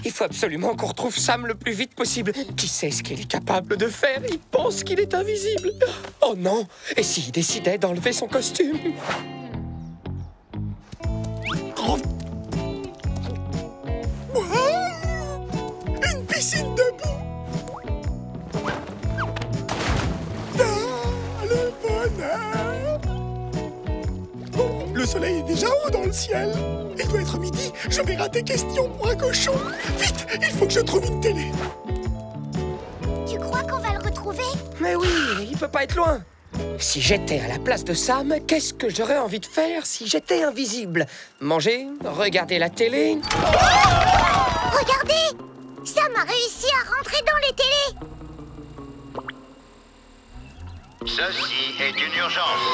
Il faut absolument qu'on retrouve Sam le plus vite possible. Qui sait ce qu'il est capable de faire? Il pense qu'il est invisible. Oh non! Et s'il décidait d'enlever son costume? Une piscine de boue. Le bonheur. Bon, le soleil est déjà haut dans le ciel. Il doit être midi. Je vais rater question pour un cochon. Vite, il faut que je trouve une télé. Tu crois qu'on va le retrouver? Mais oui, il peut pas être loin. Si j'étais à la place de Sam, qu'est-ce que j'aurais envie de faire si j'étais invisible? Manger? Regarder la télé? Regardez! Sam a réussi à rentrer dans les télés. Ceci est une urgence.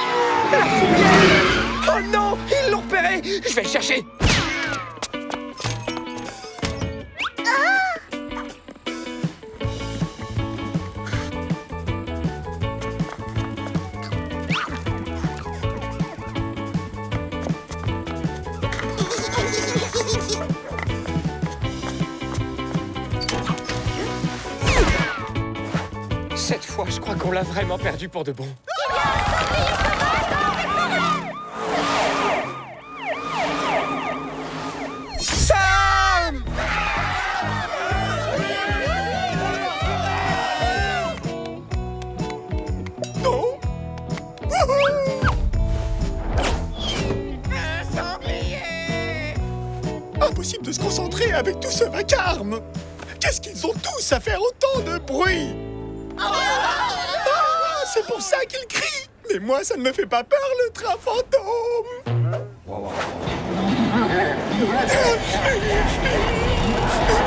Oh non! Ils l'ont repéré! Je vais le chercher! Cette fois, je crois qu'on l'a vraiment perdu pour de bon. Sam! Non? Un sanglier! Impossible de se concentrer avec tout ce vacarme. Qu'est-ce qu'ils ont tous à faire autant de bruit? C'est pour ça qu'ils crient. Mais moi, ça ne me fait pas peur, le train fantôme.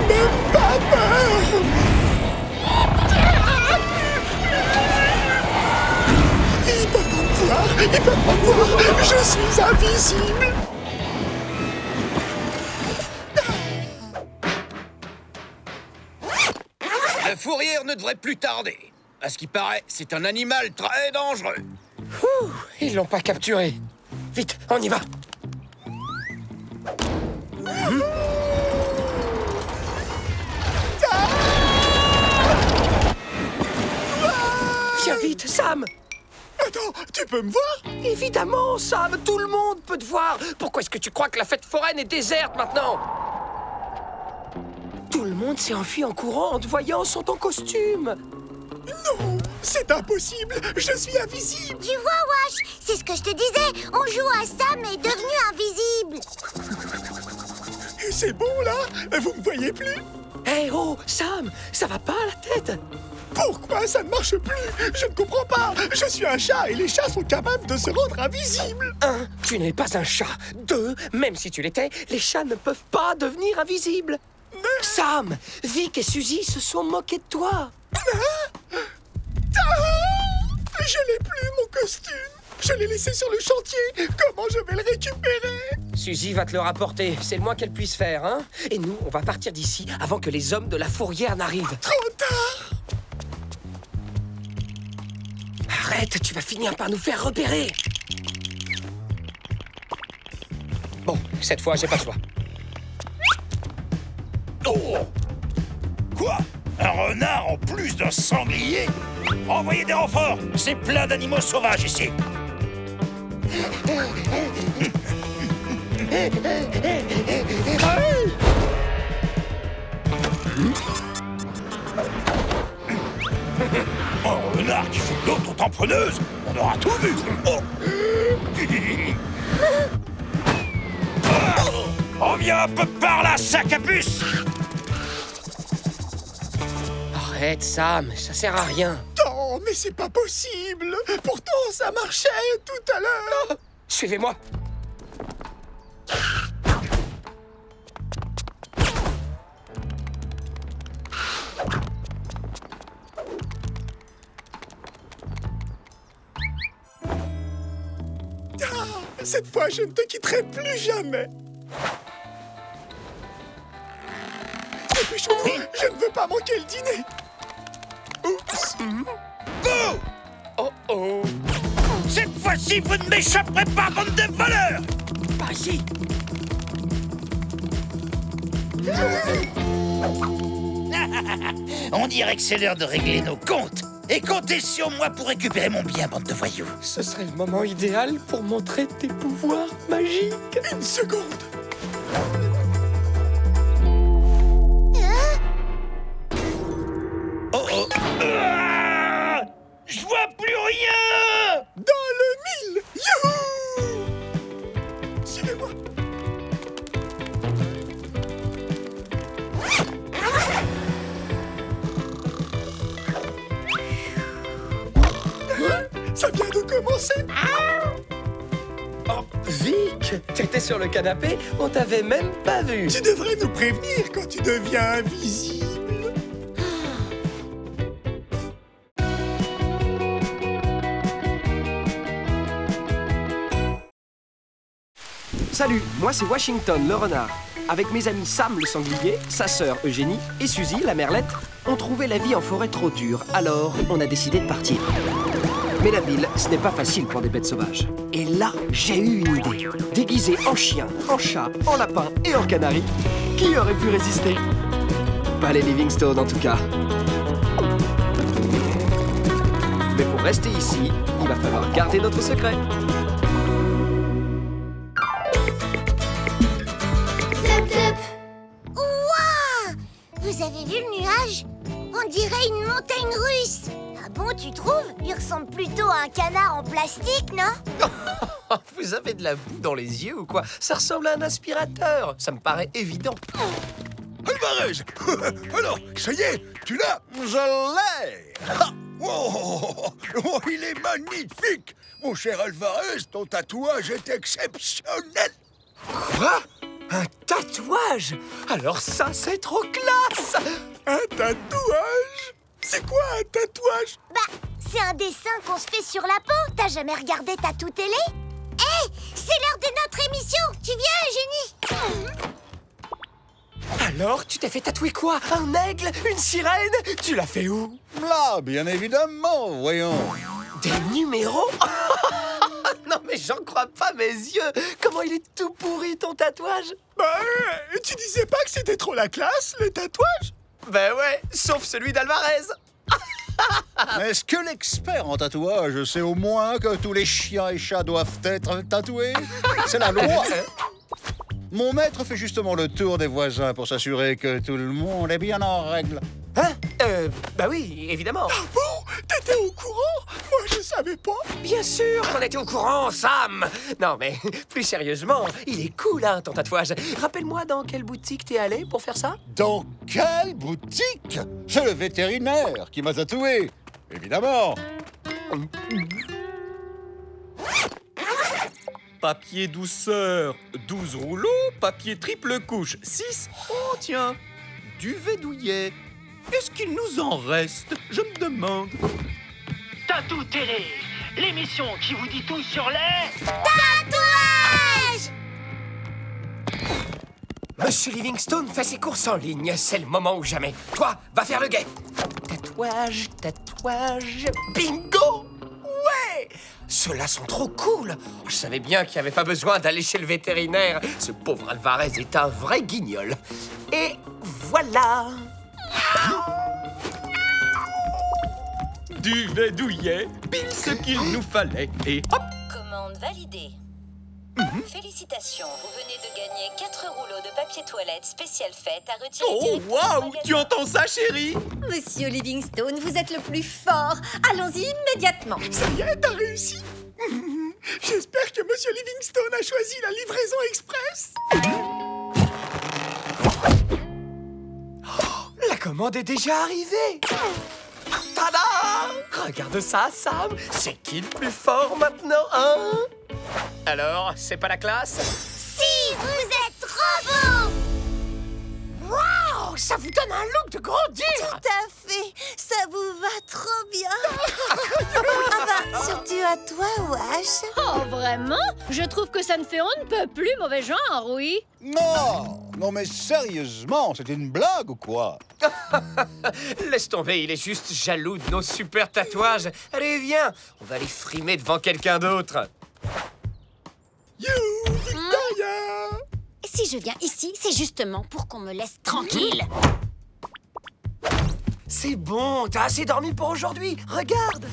Même pas peur. Ils peuvent pas me voir. Ils peuvent pas me voir. Je suis invisible. La fourrière ne devrait plus tarder. À ce qui paraît, c'est un animal très dangereux. Ouh, ils l'ont pas capturé. Vite, on y va. Viens vite, Sam. Attends, tu peux me voir? Évidemment, Sam, tout le monde peut te voir. Pourquoi est-ce que tu crois que la fête foraine est déserte maintenant? Tout le monde s'est enfui en courant en te voyant sans ton costume. Non, c'est impossible. Je suis invisible. Tu vois, Wash, c'est ce que je te disais. On joue à Sam est devenu invisible. Et c'est bon, là? Vous me voyez plus? Hé, oh, Sam, ça va pas à la tête? Pourquoi ça ne marche plus? Je ne comprends pas. Je suis un chat et les chats sont capables de se rendre invisibles. 1, tu n'es pas un chat. 2, même si tu l'étais, les chats ne peuvent pas devenir invisibles. Sam, Vic et Suzy se sont moqués de toi. Je n'ai plus mon costume. Je l'ai laissé sur le chantier. Comment je vais le récupérer? Suzy va te le rapporter. C'est le moins qu'elle puisse faire, hein? Et nous, on va partir d'ici avant que les hommes de la fourrière n'arrivent. Trop tard. Arrête, tu vas finir par nous faire repérer. Bon, cette fois, j'ai pas le choix. Oh! Quoi? Un renard en plus d'un sanglier? Envoyez des renforts! C'est plein d'animaux sauvages ici! Un renard qui fait de l'auto-tamponneuse! On aura tout vu! Oh! Reviens un peu par là, sac à puce! Arrête, Sam, ça sert à rien. Non, mais c'est pas possible. Pourtant, ça marchait tout à l'heure. Suivez-moi. Cette fois, je ne te quitterai plus jamais. Dépêchons-nous, je ne veux pas manquer le dîner. Oups. Vous! Oh oh! Cette fois-ci, vous ne m'échapperez pas, bande de voleurs! Par ici! On dirait que c'est l'heure de régler nos comptes. Et comptez sur moi pour récupérer mon bien, bande de voyous. Ce serait le moment idéal pour montrer tes pouvoirs magiques. Une seconde. Oh oh! Ah, je vois plus rien! Dans le mille! Youhou! Suivez-moi. Ça vient de commencer. Oh, Vic, t'étais sur le canapé, on t'avait même pas vu. Tu devrais nous prévenir quand tu deviens invisible. Salut, moi c'est Washington le renard. Avec mes amis Sam le sanglier, sa sœur Eugénie et Suzy la merlette, on trouvait la vie en forêt trop dure, alors on a décidé de partir. Mais la ville, ce n'est pas facile pour des bêtes sauvages. Et là, j'ai eu une idée. Déguisé en chien, en chat, en lapin et en canari, qui aurait pu résister? Pas les Livingstone en tout cas. Mais pour rester ici, il va falloir garder notre secret. Ouah! Vous avez vu le nuage? On dirait une montagne russe. Ah bon, tu trouves? Il ressemble plutôt à un canard en plastique, non? Vous avez de la boue dans les yeux ou quoi? Ça ressemble à un aspirateur. Ça me paraît évident. Alvarez! Alors, ça y est, tu l'as? Je l'ai! Oh, il est magnifique! Mon cher Alvarez, ton tatouage est exceptionnel! Quoi? Un tatouage? Alors ça, c'est trop classe! Un tatouage? C'est quoi un tatouage? Bah, c'est un dessin qu'on se fait sur la peau. T'as jamais regardé Tatou Télé? Hé, c'est l'heure de notre émission. Tu viens, Eugénie? Alors, tu t'es fait tatouer quoi? Un aigle? Une sirène? Tu l'as fait où? Là, bien évidemment, voyons. Des numéros? Non mais j'en crois pas mes yeux. Comment il est tout pourri ton tatouage? Bah, tu disais pas que c'était trop la classe, les tatouages? Ben ouais, sauf celui d'Alvarez. Est-ce que l'expert en tatouage sait au moins que tous les chiens et chats doivent être tatoués? C'est la loi. Mon maître fait justement le tour des voisins pour s'assurer que tout le monde est bien en règle. Hein? Bah oui, évidemment. Ah bon? T'étais au courant? Moi, je savais pas. Bien sûr qu'on était au courant, Sam. Non, mais plus sérieusement, il est cool, hein, ton tatouage. Rappelle-moi dans quelle boutique t'es allé pour faire ça? Dans quelle boutique? C'est le vétérinaire qui m'a tatoué, évidemment. Papier douceur, 12 rouleaux, papier triple couche, 6. Oh tiens, duvet douillet. Est-ce qu'il nous en reste? Je me demande. Tatou Télé, l'émission qui vous dit tout sur les... Tatouages! Monsieur Livingstone fait ses courses en ligne. C'est le moment ou jamais. Toi, va faire le guet. Tatouage, tatouage... Bingo! Ouais! Ceux-là sont trop cool. Je savais bien qu'il n'y avait pas besoin d'aller chez le vétérinaire. Ce pauvre Alvarez est un vrai guignol. Et voilà. Duvet douillet, pile ce qu'il nous fallait. Et hop! Commande validée. Félicitations, vous venez de gagner 4 rouleaux de papier toilette spécial fête à retirer. Oh, waouh! Tu entends ça, chérie? Monsieur Livingstone, vous êtes le plus fort. Allons-y immédiatement. Ça y est, t'as réussi. J'espère que Monsieur Livingstone a choisi la livraison express. La commande est déjà arrivée. Tada! Regarde ça, Sam. C'est qui le plus fort maintenant, hein? Alors, c'est pas la classe? Si, vous êtes trop beau! Waouh! Ça vous donne un look de grandeur! Tout à fait. Ça vous va trop bien. Enfin, surtout à toi, Wash. Oh, vraiment? Je trouve que ça ne fait on ne peut plus mauvais genre, oui. Non, mais sérieusement, c'est une blague ou quoi? Laisse tomber, il est juste jaloux de nos super tatouages. Allez, viens, on va les frimer devant quelqu'un d'autre. You, Victoria! Si je viens ici, c'est justement pour qu'on me laisse tranquille. C'est bon, t'as assez dormi pour aujourd'hui. Regarde.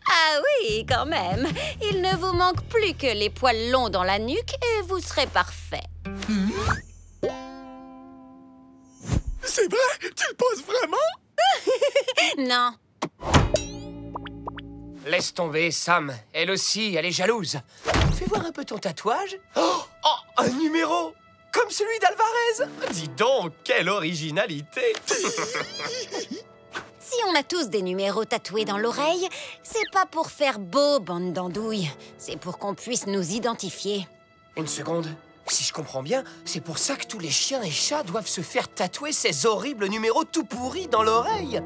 Ah oui, quand même. Il ne vous manque plus que les poils longs dans la nuque et vous serez parfait. C'est vrai? Tu le penses vraiment? Non. Laisse tomber, Sam. Elle aussi, elle est jalouse. Fais voir un peu ton tatouage. Oh, un numéro comme celui d'Alvarez. Dis donc, quelle originalité. Si on a tous des numéros tatoués dans l'oreille, c'est pas pour faire beau, bande d'andouilles. C'est pour qu'on puisse nous identifier. Une seconde. Si je comprends bien, c'est pour ça que tous les chiens et chats doivent se faire tatouer ces horribles numéros tout pourris dans l'oreille.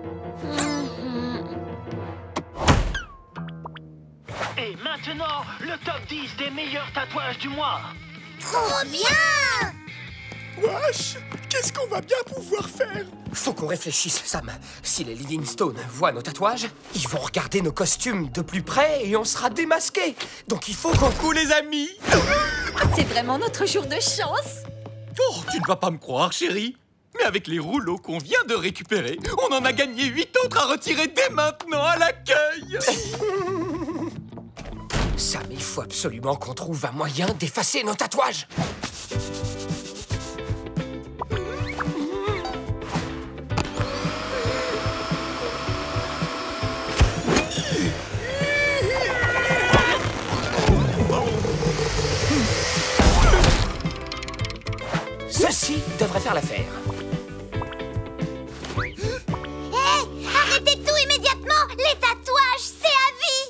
Et maintenant, le top 10 des meilleurs tatouages du mois. Trop bien! Wash, qu'est-ce qu'on va bien pouvoir faire? Faut qu'on réfléchisse, Sam. Si les Livingstone voient nos tatouages, ils vont regarder nos costumes de plus près et on sera démasqués. Donc il faut qu'on coule, les amis. C'est vraiment notre jour de chance. Oh, tu ne vas pas me croire, chérie. Mais avec les rouleaux qu'on vient de récupérer, on en a gagné 8 autres à retirer dès maintenant à l'accueil. Sam, il faut absolument qu'on trouve un moyen d'effacer nos tatouages. Ceci devrait faire l'affaire. Hé, arrêtez tout immédiatement! Les tatouages, c'est à vie!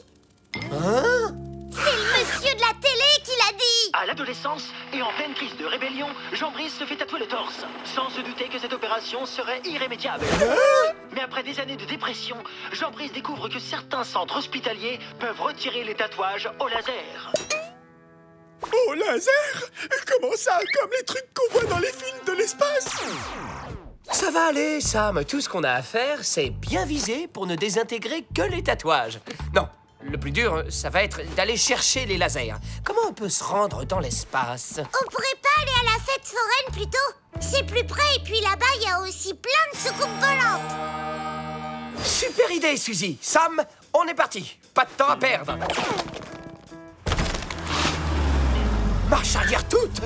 Hein? C'est le monsieur de la télé qui l'a dit! À l'adolescence et en pleine crise de rébellion, Jean-Brice se fait tatouer le torse, sans se douter que cette opération serait irrémédiable. Mais après des années de dépression, Jean-Brice découvre que certains centres hospitaliers peuvent retirer les tatouages au laser. Au laser? Comment ça? Comme les trucs qu'on voit dans les films de l'espace? Ça va aller, Sam. Tout ce qu'on a à faire, c'est bien viser pour ne désintégrer que les tatouages. Non, le plus dur, ça va être d'aller chercher les lasers. Comment on peut se rendre dans l'espace? On pourrait pas aller à la fête foraine plutôt? C'est plus près et puis là-bas, il y a aussi plein de soucoupes volantes. Super idée, Suzy. Sam, on est parti. Pas de temps à perdre. Marche arrière toute.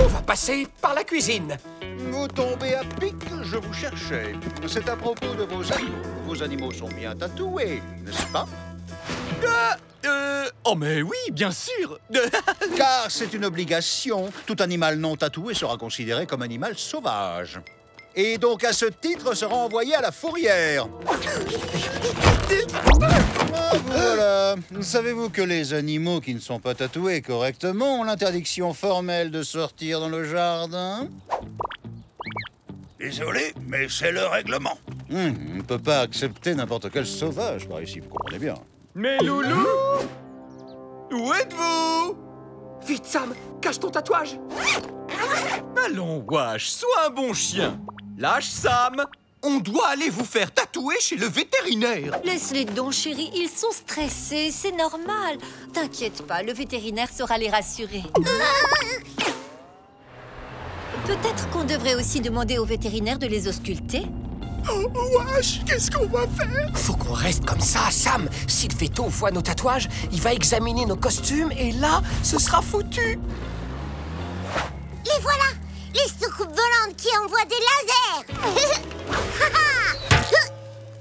On va passer par la cuisine. Vous tombez à pic, je vous cherchais. C'est à propos de vos animaux. Vos animaux sont bien tatoués, n'est-ce pas? Oh mais oui, bien sûr. Car c'est une obligation. Tout animal non tatoué sera considéré comme animal sauvage. Et donc à ce titre sera envoyé à la fourrière. Ah, voilà. Savez-vous que les animaux qui ne sont pas tatoués correctement ont l'interdiction formelle de sortir dans le jardin? Désolé, mais c'est le règlement. On ne peut pas accepter n'importe quel sauvage par ici, vous comprenez bien. Mais loulou, où êtes-vous? Vite, Sam, cache ton tatouage. Allons, Wash, sois un bon chien. Lâche Sam. On doit aller vous faire tatouer chez le vétérinaire. Laisse-les donc, chérie. Ils sont stressés, c'est normal. T'inquiète pas, le vétérinaire saura les rassurer. Peut-être qu'on devrait aussi demander au vétérinaire de les ausculter. Oh, wesh, qu'est-ce qu'on va faire? Faut qu'on reste comme ça, Sam. Si le véto voit nos tatouages, il va examiner nos costumes et là, ce sera foutu. Les voilà! Les soucoupes volantes qui envoient des lasers!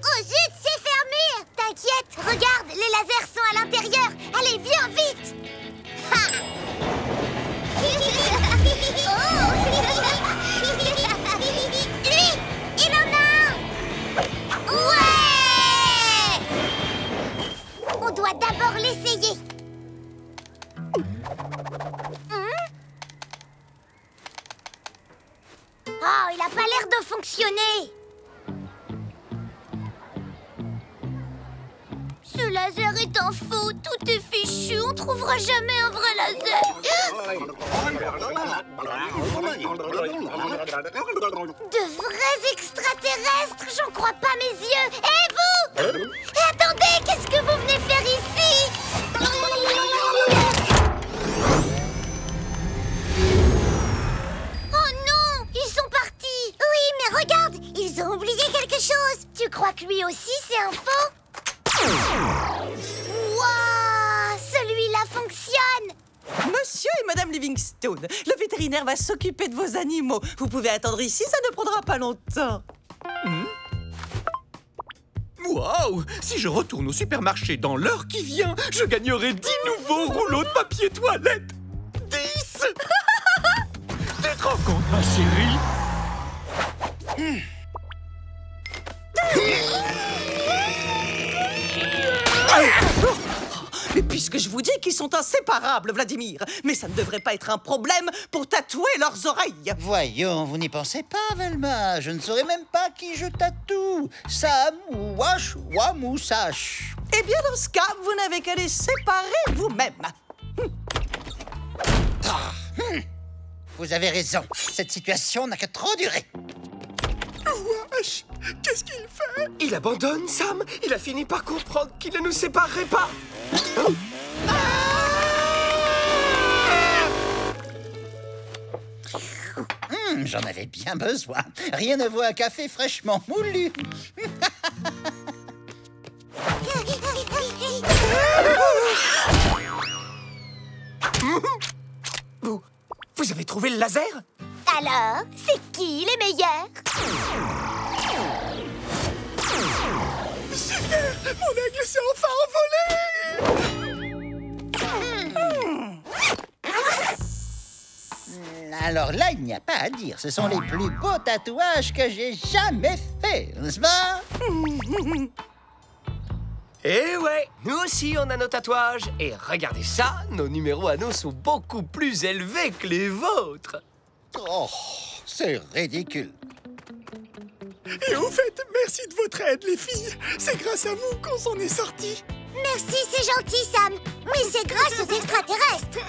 Oh zut, c'est fermé! T'inquiète, regarde, les lasers sont à l'intérieur! Allez, viens, vite! Lui, il en a un! Ouais! On doit d'abord l'essayer. Oh, il a pas l'air de fonctionner. laser est un faux. Tout est fichu. On trouvera jamais un vrai laser. De vrais extraterrestres, j'en crois pas mes yeux. Et vous? Attendez, qu'est-ce que vous venez faire ici? Oh non, ils sont partis. Oui, mais regarde, ils ont oublié quelque chose. Tu crois que lui aussi c'est un faux? Waouh, celui-là fonctionne. Monsieur et Madame Livingstone, le vétérinaire va s'occuper de vos animaux. Vous pouvez attendre ici, ça ne prendra pas longtemps. Waouh! Si je retourne au supermarché dans l'heure qui vient, je gagnerai 10 nouveaux rouleaux de papier toilette! 10! Tu te rends compte, ma chérie? Mais puisque je vous dis qu'ils sont inséparables, Vladimir, mais ça ne devrait pas être un problème pour tatouer leurs oreilles. Voyons, vous n'y pensez pas, Velma. Je ne saurais même pas qui je tatoue. Sam ou Wash, Wam ou Sash. Eh bien, dans ce cas, vous n'avez qu'à les séparer vous-même. Vous avez raison. Cette situation n'a que trop duré. Wesh, qu'est-ce qu'il fait? Il abandonne, Sam. Il a fini par comprendre qu'il ne nous séparerait pas. J'en avais bien besoin. Rien ne vaut un café fraîchement moulu. Vous avez trouvé le laser? Alors, c'est qui les meilleurs? Super! Mon aigle s'est enfin envolé! Alors là, il n'y a pas à dire. Ce sont les plus beaux tatouages que j'ai jamais faits, n'est-ce pas? Eh ouais, nous aussi on a nos tatouages. Et regardez ça, nos numéros anneaux sont beaucoup plus élevés que les vôtres. Oh, c'est ridicule. Et au fait, merci de votre aide, les filles. C'est grâce à vous qu'on s'en est sortis. Merci, c'est gentil, Sam. Mais c'est grâce aux extraterrestres.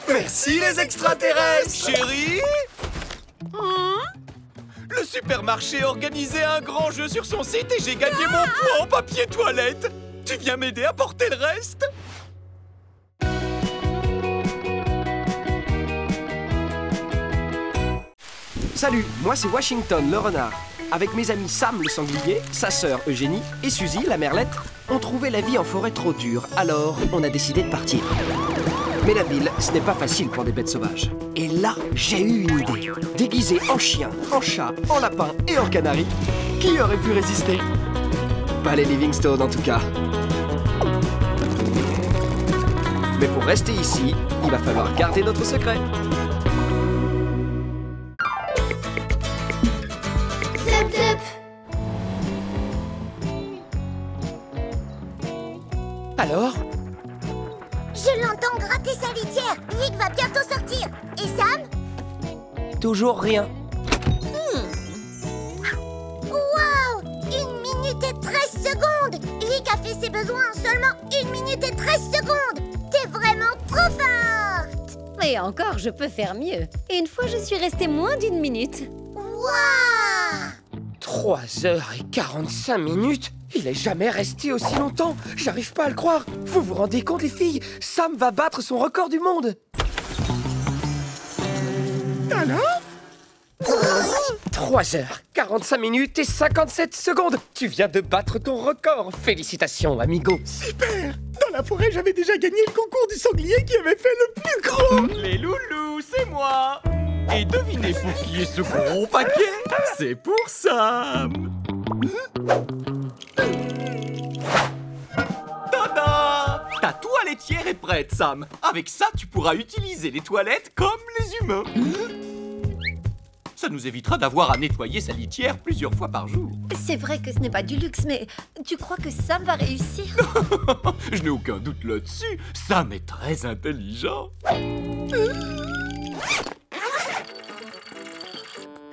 Merci les extraterrestres, Chérie? Le supermarché a organisé un grand jeu sur son site et j'ai gagné mon point en papier toilette. Tu viens m'aider à porter le reste? Salut, moi c'est Washington le renard. Avec mes amis Sam le sanglier, sa sœur Eugénie et Suzy la merlette, on trouvait la vie en forêt trop dure, alors on a décidé de partir. Mais la ville, ce n'est pas facile pour des bêtes sauvages. Et là, j'ai eu une idée. Déguisé en chien, en chat, en lapin et en canari, qui aurait pu résister? Pas les Livingstone en tout cas. Mais pour rester ici, il va falloir garder notre secret. Alors? Je l'entends gratter sa litière. Vic va bientôt sortir. Et Sam? Toujours rien. Waouh! 1 minute et 13 secondes! Vic a fait ses besoins en seulement 1 minute et 13 secondes! T'es vraiment trop forte! Et encore, je peux faire mieux. Et une fois, je suis restée moins d'1 minute. Waouh! 3h45. Il est jamais resté aussi longtemps. J'arrive pas à le croire. Vous vous rendez compte, les filles? Sam va battre son record du monde. Alors? 3h45 et 57 secondes. Tu viens de battre ton record. Félicitations, amigo. Super! Dans la forêt, j'avais déjà gagné le concours du sanglier qui avait fait le plus gros! Les loulous, c'est moi! Et devinez pour qui est ce gros paquet? C'est pour Sam! Tada! Ta toiletière est prête, Sam. Avec ça, tu pourras utiliser les toilettes comme les humains. Ça nous évitera d'avoir à nettoyer sa litière plusieurs fois par jour. C'est vrai que ce n'est pas du luxe, mais tu crois que Sam va réussir? Je n'ai aucun doute là-dessus. Sam est très intelligent.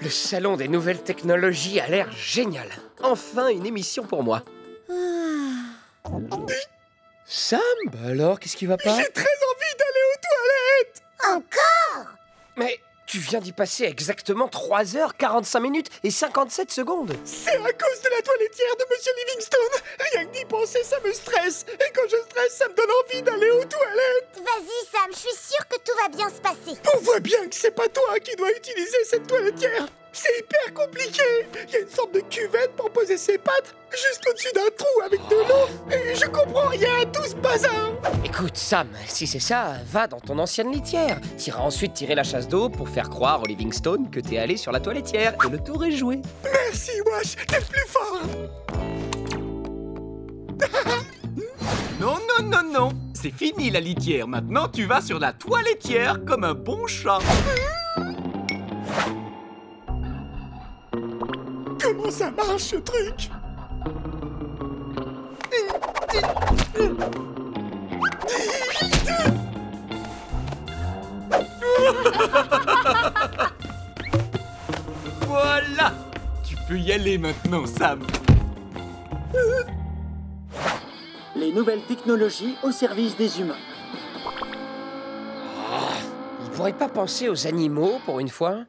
Le salon des nouvelles technologies a l'air génial. Enfin, une émission pour moi. Sam, bah alors, qu'est-ce qui va pas? J'ai très envie d'aller aux toilettes. Encore? Mais tu viens d'y passer exactement 3 heures, 45 minutes et 57 secondes. C'est à cause de la toiletière de Monsieur Livingstone. Rien que d'y penser, ça me stresse. Et quand je stresse, ça me donne envie d'aller aux toilettes. Vas-y, Sam, je suis sûre que tout va bien se passer. On voit bien que c'est pas toi qui dois utiliser cette toiletière. C'est hyper compliqué. Il y a une sorte de cuvette pour poser ses pattes juste au-dessus d'un trou avec de l'eau. Et je comprends rien à tout ce bazar. Écoute, Sam, si c'est ça, va dans ton ancienne litière. T'iras ensuite tirer la chasse d'eau pour faire croire au Livingstone que t'es allé sur la toiletière et le tour est joué. Merci, Wash, t'es le plus fort. Non, non, non, non. C'est fini la litière. Maintenant, tu vas sur la toiletière comme un bon chat. Comment ça marche, ce truc? Voilà. Tu peux y aller maintenant, Sam. Les nouvelles technologies au service des humains. Il pourrait pas penser aux animaux pour une fois?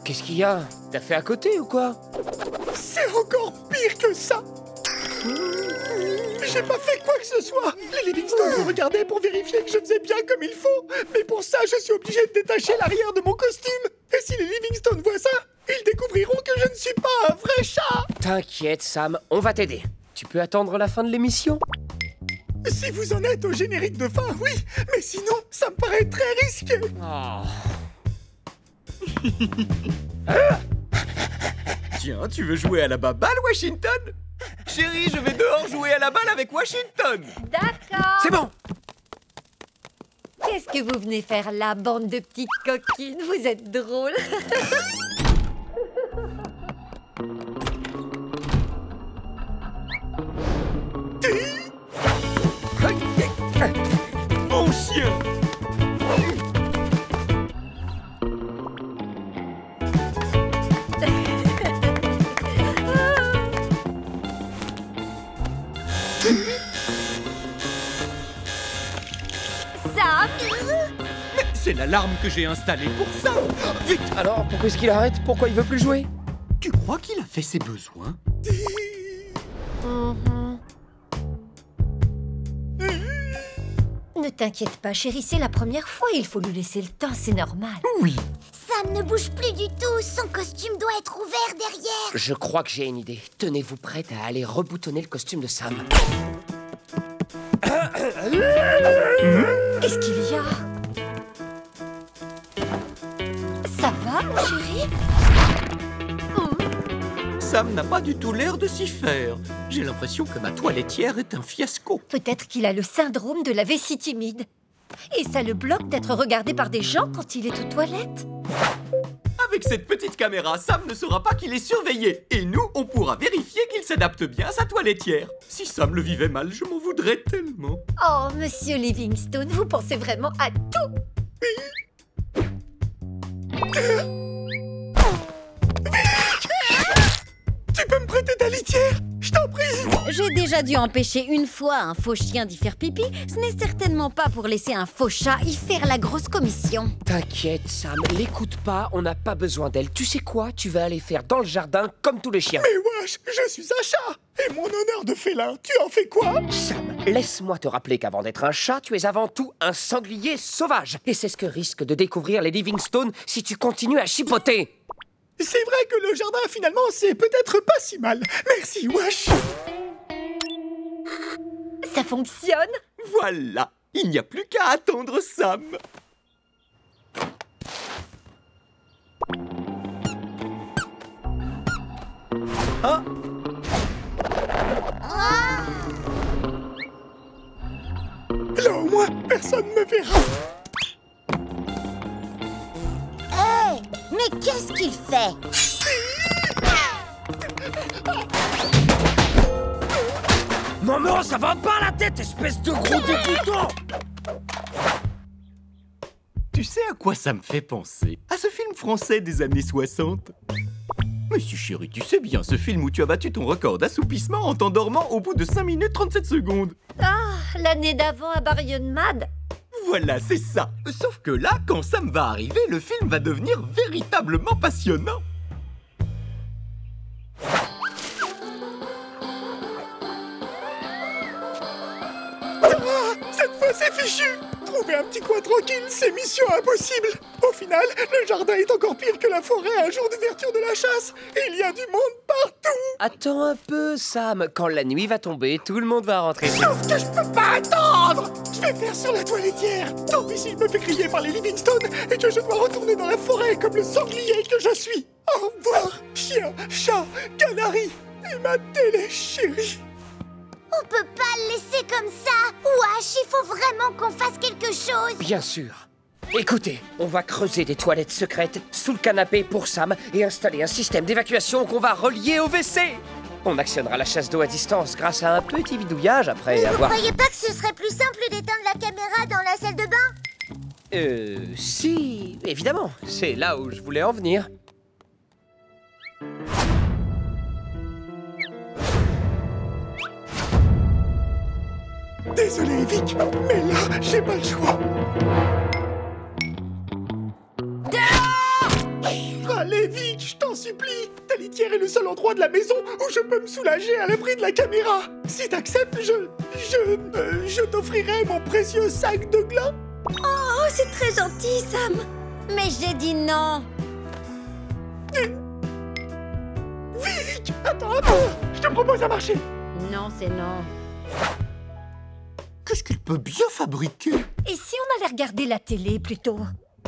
Qu'est-ce qu'il y a? T'as fait à côté ou quoi? C'est encore pire que ça. J'ai pas fait quoi que ce soit. Les Livingstone me regardaient pour vérifier que je faisais bien comme il faut. Mais pour ça, je suis obligé de détacher l'arrière de mon costume. Et si les Livingstone voient ça, ils découvriront que je ne suis pas un vrai chat. T'inquiète, Sam, on va t'aider. Tu peux attendre la fin de l'émission? Si vous en êtes au générique de fin, oui. Mais sinon, ça me paraît très risqué. Tiens, tu veux jouer à la baballe, Washington? Chérie, je vais dehors jouer à la balle avec Washington. D'accord. C'est bon. Qu'est-ce que vous venez faire là, bande de petites coquines? Vous êtes drôles. Mon chien. Mais c'est l'alarme que j'ai installée pour ça. Vite. Alors, pourquoi est-ce qu'il arrête? Pourquoi il veut plus jouer? Tu crois qu'il a fait ses besoins? Ne t'inquiète pas, chérie, c'est la première fois. Il faut lui laisser le temps, c'est normal. Oui. Sam ne bouge plus du tout. Son costume doit être ouvert derrière. Je crois que j'ai une idée. Tenez-vous prête à aller reboutonner le costume de Sam. Qu'est-ce qu'il y a? Ça va, mon chéri? Sam n'a pas du tout l'air de s'y faire. J'ai l'impression que ma toiletière est un fiasco. Peut-être qu'il a le syndrome de la vessie timide. Et ça le bloque d'être regardé par des gens quand il est aux toilettes. Avec cette petite caméra, Sam ne saura pas qu'il est surveillé. Et nous, on pourra vérifier qu'il s'adapte bien à sa toiletière. Si Sam le vivait mal, je m'en voudrais tellement. Oh, monsieur Livingstone, vous pensez vraiment à tout. Tu peux me prêter ta litière? Je t'en prie. J'ai déjà dû empêcher une fois un faux chien d'y faire pipi. Ce n'est certainement pas pour laisser un faux chat y faire la grosse commission. T'inquiète, Sam, l'écoute pas, on n'a pas besoin d'elle. Tu sais quoi? Tu vas aller faire dans le jardin comme tous les chiens. Mais wesh, je suis un chat. Et mon honneur de félin, tu en fais quoi? Sam, laisse-moi te rappeler qu'avant d'être un chat, tu es avant tout un sanglier sauvage. Et c'est ce que risquent de découvrir les Livingstone si tu continues à chipoter. C'est vrai que le jardin, finalement, c'est peut-être pas si mal. Merci, wesh. Ça fonctionne? Voilà. Il n'y a plus qu'à attendre Sam. Ah. Là, au moins, personne ne me verra. Hé, mais qu'est-ce qu'il fait? Non, ça va pas la tête, espèce de gros dégoûtant! Tu sais à quoi ça me fait penser? À ce film français des années 60. Mais si chérie, tu sais bien ce film où tu as battu ton record d'assoupissement en t'endormant au bout de 5 minutes 37 secondes. Ah, l'année d'avant à Baryon Mad. Voilà, c'est ça. Sauf que là, quand Sam va arriver, le film va devenir véritablement passionnant. Cette fois, c'est fichu! Trouver un petit coin tranquille, c'est mission impossible! Au final, le jardin est encore pire que la forêt un jour d'ouverture de la chasse! Il y a du monde partout! Attends un peu, Sam. Quand la nuit va tomber, tout le monde va rentrer. Sauf que je peux pas attendre! Je vais faire sur la toiletière! Tant pis si je me fais griller par les Livingstone et que je dois retourner dans la forêt comme le sanglier que je suis! Au revoir, chien, chat, canari et ma télé chérie! On peut pas le laisser comme ça! Wash, il faut vraiment qu'on fasse quelque chose! Bien sûr. Écoutez, on va creuser des toilettes secrètes sous le canapé pour Sam et installer un système d'évacuation qu'on va relier au WC. On actionnera la chasse d'eau à distance grâce à un petit bidouillage après Mais avoir... vous croyez pas que ce serait plus simple d'éteindre la caméra dans la salle de bain? Si, évidemment. C'est là où je voulais en venir. Désolé, Vic, mais là, j'ai pas le choix. Allez, Vic, je t'en supplie. Ta litière est le seul endroit de la maison où je peux me soulager à l'abri de la caméra. Si t'acceptes, je t'offrirai mon précieux sac de gland. Oh, c'est très gentil, Sam. Mais j'ai dit non. Vic, attends un peu. Je te propose un marché. Non, c'est non. Qu'est-ce qu'il peut bien fabriquer? Et si on allait regarder la télé plutôt?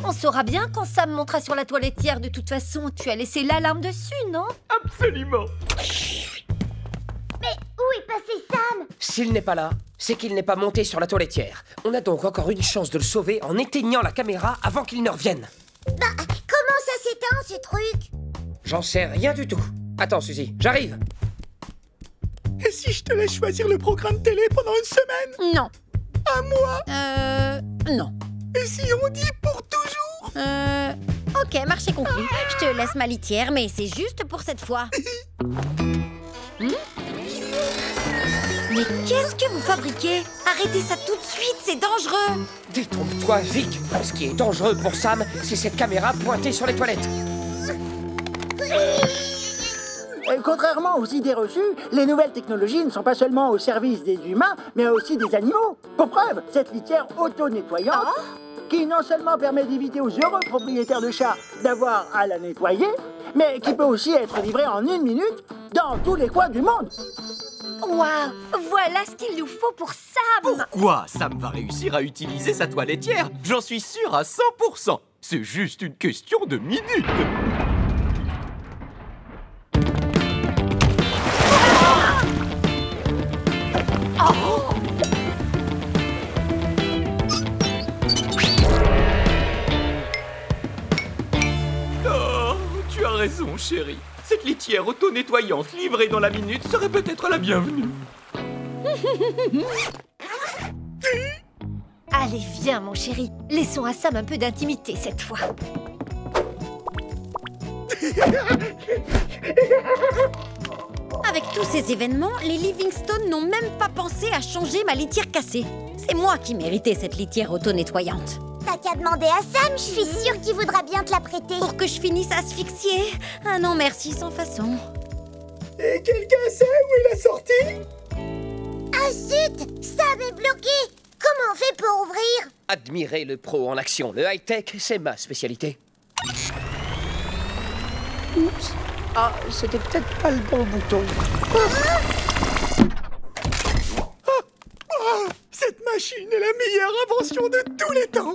On saura bien quand Sam montera sur la toiletière. De toute façon, tu as laissé l'alarme dessus, non? Absolument. Mais où est passé Sam? S'il n'est pas là, c'est qu'il n'est pas monté sur la toiletière. On a donc encore une chance de le sauver en éteignant la caméra avant qu'il ne revienne. Bah, comment ça s'éteint, ce truc? J'en sais rien du tout. Attends, Suzy, j'arrive. Et si je te laisse choisir le programme télé pendant une semaine? Non. Un mois? Non. Et si on dit pour toujours? Ok, marché conclu. Je te laisse ma litière, mais c'est juste pour cette fois. Mais qu'est-ce que vous fabriquez? Arrêtez ça tout de suite, c'est dangereux. Détrompe-toi, Vic. Ce qui est dangereux pour Sam, c'est cette caméra pointée sur les toilettes. Contrairement aux idées reçues, les nouvelles technologies ne sont pas seulement au service des humains, mais aussi des animaux. Pour preuve, cette litière auto-nettoyante, qui non seulement permet d'éviter aux heureux propriétaires de chats d'avoir à la nettoyer, mais qui peut aussi être livrée en 1 minute dans tous les coins du monde. Waouh, voilà ce qu'il nous faut pour Sam. Pourquoi Sam va réussir à utiliser sa toiletière? J'en suis sûr à 100%. C'est juste une question de minutes. Oh, tu as raison, chérie. Cette litière auto-nettoyante livrée dans la minute serait peut-être la bienvenue. Allez, viens, mon chéri. Laissons à Sam un peu d'intimité cette fois. Avec tous ces événements, les Livingstone n'ont même pas pensé à changer ma litière cassée. C'est moi qui méritais cette litière auto-nettoyante. T'as qu'à demander à Sam, je suis sûre qu'il voudra bien te la prêter. Pour que je finisse asphyxiée? Ah non, merci, sans façon. Et quelqu'un sait où est la sortie? Ah zut, Sam est bloqué. Comment on fait pour ouvrir? Admirez le pro en action. Le high-tech, c'est ma spécialité. Oups. Ah, c'était peut-être pas le bon bouton. Cette machine est la meilleure invention de tous les temps.